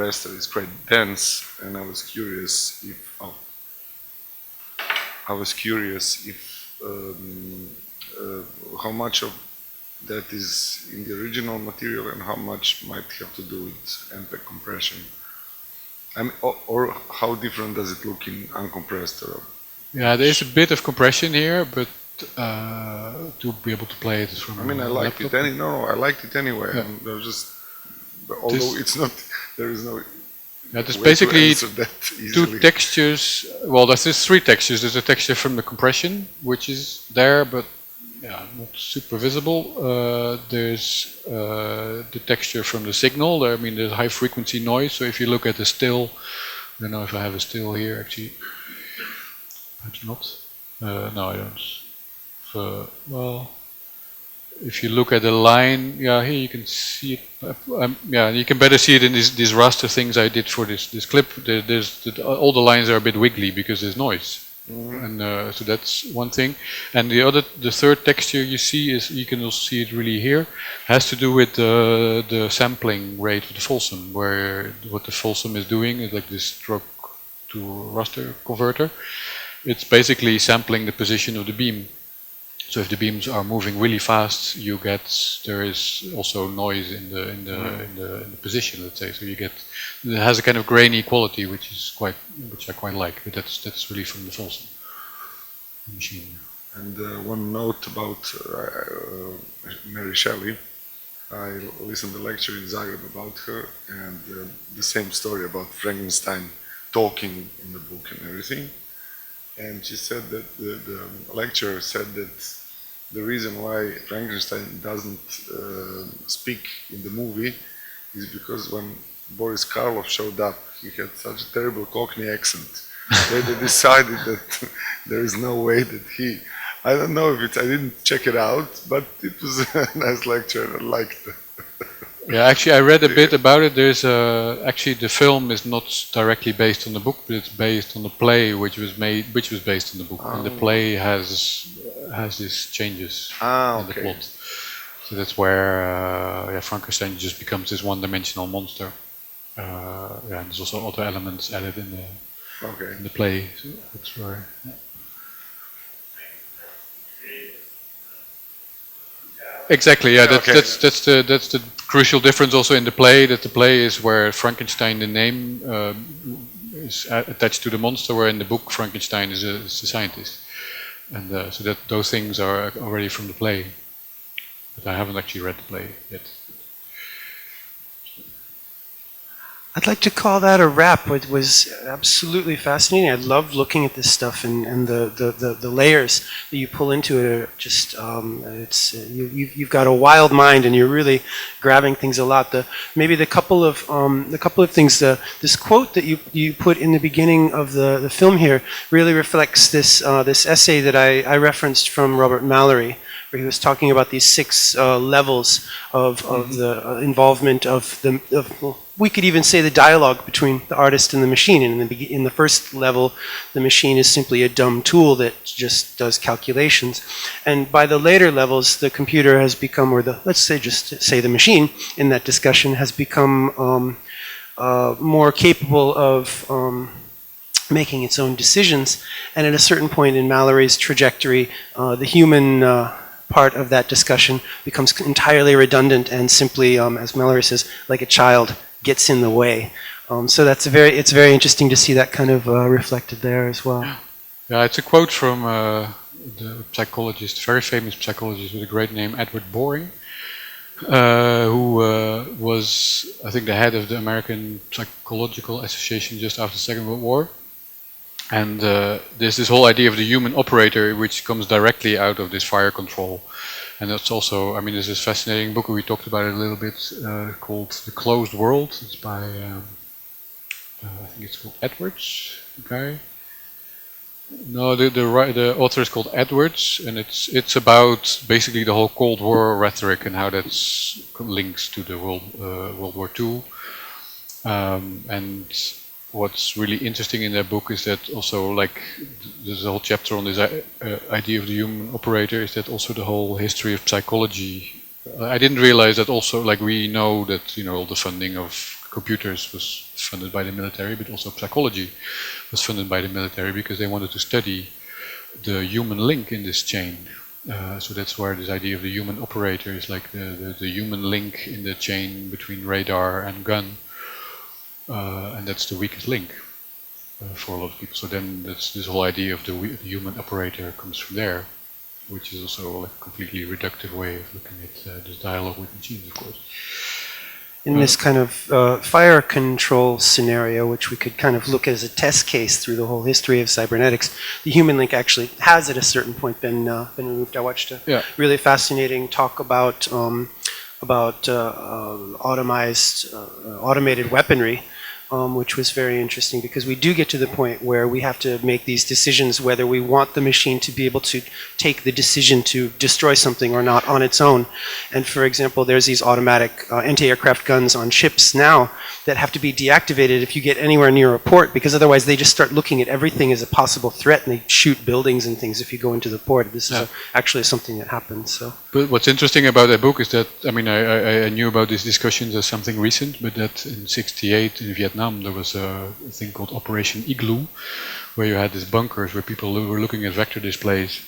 raster is quite dense, and I was curious if how much of that is in the original material and how much might have to do with MPEG compression. I mean, or how different does it look in uncompressed? Yeah, there is a bit of compression here, but to be able to play it from. I mean, I liked it. I liked it anyway. Yeah. And there was just, although it's not, there is no. Yeah, there's basically 2 textures. Well, there's 3 textures. There's a texture from the compression, which is there, but not super visible. There's the texture from the signal. I mean, there's high frequency noise. So if you look at the still, I don't know if I have a still here actually. Perhaps not. No, I don't. Well, if you look at the line, here you can see it. You can better see it in these raster things I did for this clip. All the lines are a bit wiggly because there's noise. And so that's one thing. And the third texture you see is, you can also see it really here, has to do with the sampling rate of the Folsom, where what the Folsom is doing is like this stroke to raster converter. It's basically sampling the position of the beam. So if the beams are moving really fast, there is also noise in the position, let's say. So it has a kind of grainy quality, which I quite like. But that's really from the Folsom machine. And one note about Mary Shelley. I listened to a lecture in Zagreb about her, and the same story about Frankenstein talking in the book and everything. And she said that the lecturer said that the reason why Frankenstein doesn't speak in the movie is because when Boris Karloff showed up, he had such a terrible Cockney accent that they decided that there is no way that I don't know if I didn't check it out, but it was a nice lecture and I liked it. Yeah, actually I read a bit about it. There's actually the film is not directly based on the book, but it's based on the play which was based on the book. And the play has these changes in the plot. So that's where Frankenstein just becomes this one-dimensional monster. And there's also other elements added in the play. So that's where. Yeah. Exactly. Yeah, that's the crucial difference also in the play. That the play is where Frankenstein, the name, is attached to the monster, where in the book Frankenstein is a scientist, and so that those things are already from the play. But I haven't actually read the play yet. I'd like to call that a wrap. It was absolutely fascinating. I loved looking at this stuff, and the layers that you pull into it are just you've got a wild mind, and you're really grabbing things a lot. Maybe the couple of things. This quote that you put in the beginning of the film here really reflects this essay that I referenced from Robert Mallory, where he was talking about these 6 levels of the involvement of we could even say the dialogue between the artist and the machine. And in the first level, the machine is simply a dumb tool that just does calculations. And by the later levels, the computer has become, or let's say the machine in that discussion has become more capable of making its own decisions. And at a certain point in Mallory's trajectory, the human part of that discussion becomes entirely redundant and simply, as Mallory says, like a child gets in the way. So it's very interesting to see that kind of reflected there as well. Yeah, it's a quote from the psychologist, very famous psychologist with a great name, Edward Boring, who was, I think, the head of the American Psychological Association just after the Second World War. And there's this whole idea of the human operator, which comes directly out of this fire control. And that's also, I mean, there's this fascinating book, we talked about it a little bit, called The Closed World. It's by, I think it's called Edwards, the guy. No, the author is called Edwards, and it's about basically the whole Cold War rhetoric and how that's links to the World War II. And what's really interesting in that book is that also, like, there's a whole chapter on this idea of the human operator, is that also the whole history of psychology. I didn't realize that also, like, we know that, you know, all the funding of computers was funded by the military, but also psychology was funded by the military because they wanted to study the human link in this chain. So that's where this idea of the human operator is like the human link in the chain between radar and gun. And that's the weakest link for a lot of people. So then that's this whole idea of the human operator comes from there, which is also like a completely reductive way of looking at this dialogue with machines, of course. In this kind of fire control scenario, which we could kind of look as a test case through the whole history of cybernetics, the human link actually has at a certain point been removed. I watched a really fascinating talk about automated weaponry, which was very interesting because we do get to the point where we have to make these decisions whether we want the machine to be able to take the decision to destroy something or not on its own. And for example, there's these automatic anti-aircraft guns on ships now that have to be deactivated if you get anywhere near a port, because otherwise they just start looking at everything as a possible threat and they shoot buildings and things if you go into the port. This is actually something that happens. So. But what's interesting about that book is that, I mean, I knew about these discussions as something recent, but that in '68 in Vietnam there was a thing called Operation Igloo, where you had these bunkers where people were looking at vector displays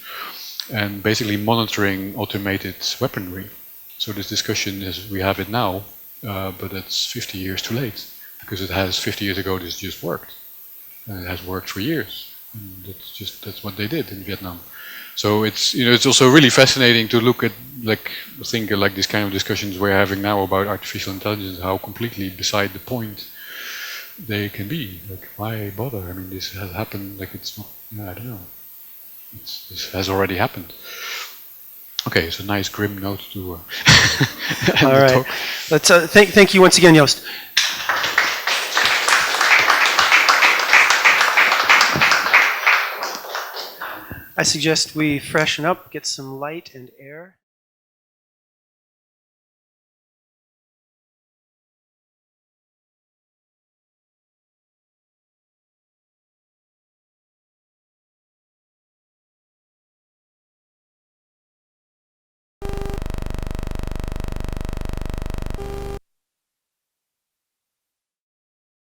and basically monitoring automated weaponry. So this discussion is, we have it now, but it's 50 years too late, because it has 50 years ago this just worked, and it has worked for years, and that's what they did in Vietnam. So it's, you know, it's also really fascinating to look at, like, think like these kind of discussions we're having now about artificial intelligence, how completely beside the point they can be. Like, why bother? I mean, this has happened. Like, it's not. I don't know. This has already happened. Okay, it's a nice grim note to. All right. Talk. Let's thank you once again, Joost. I suggest we freshen up, get some light and air.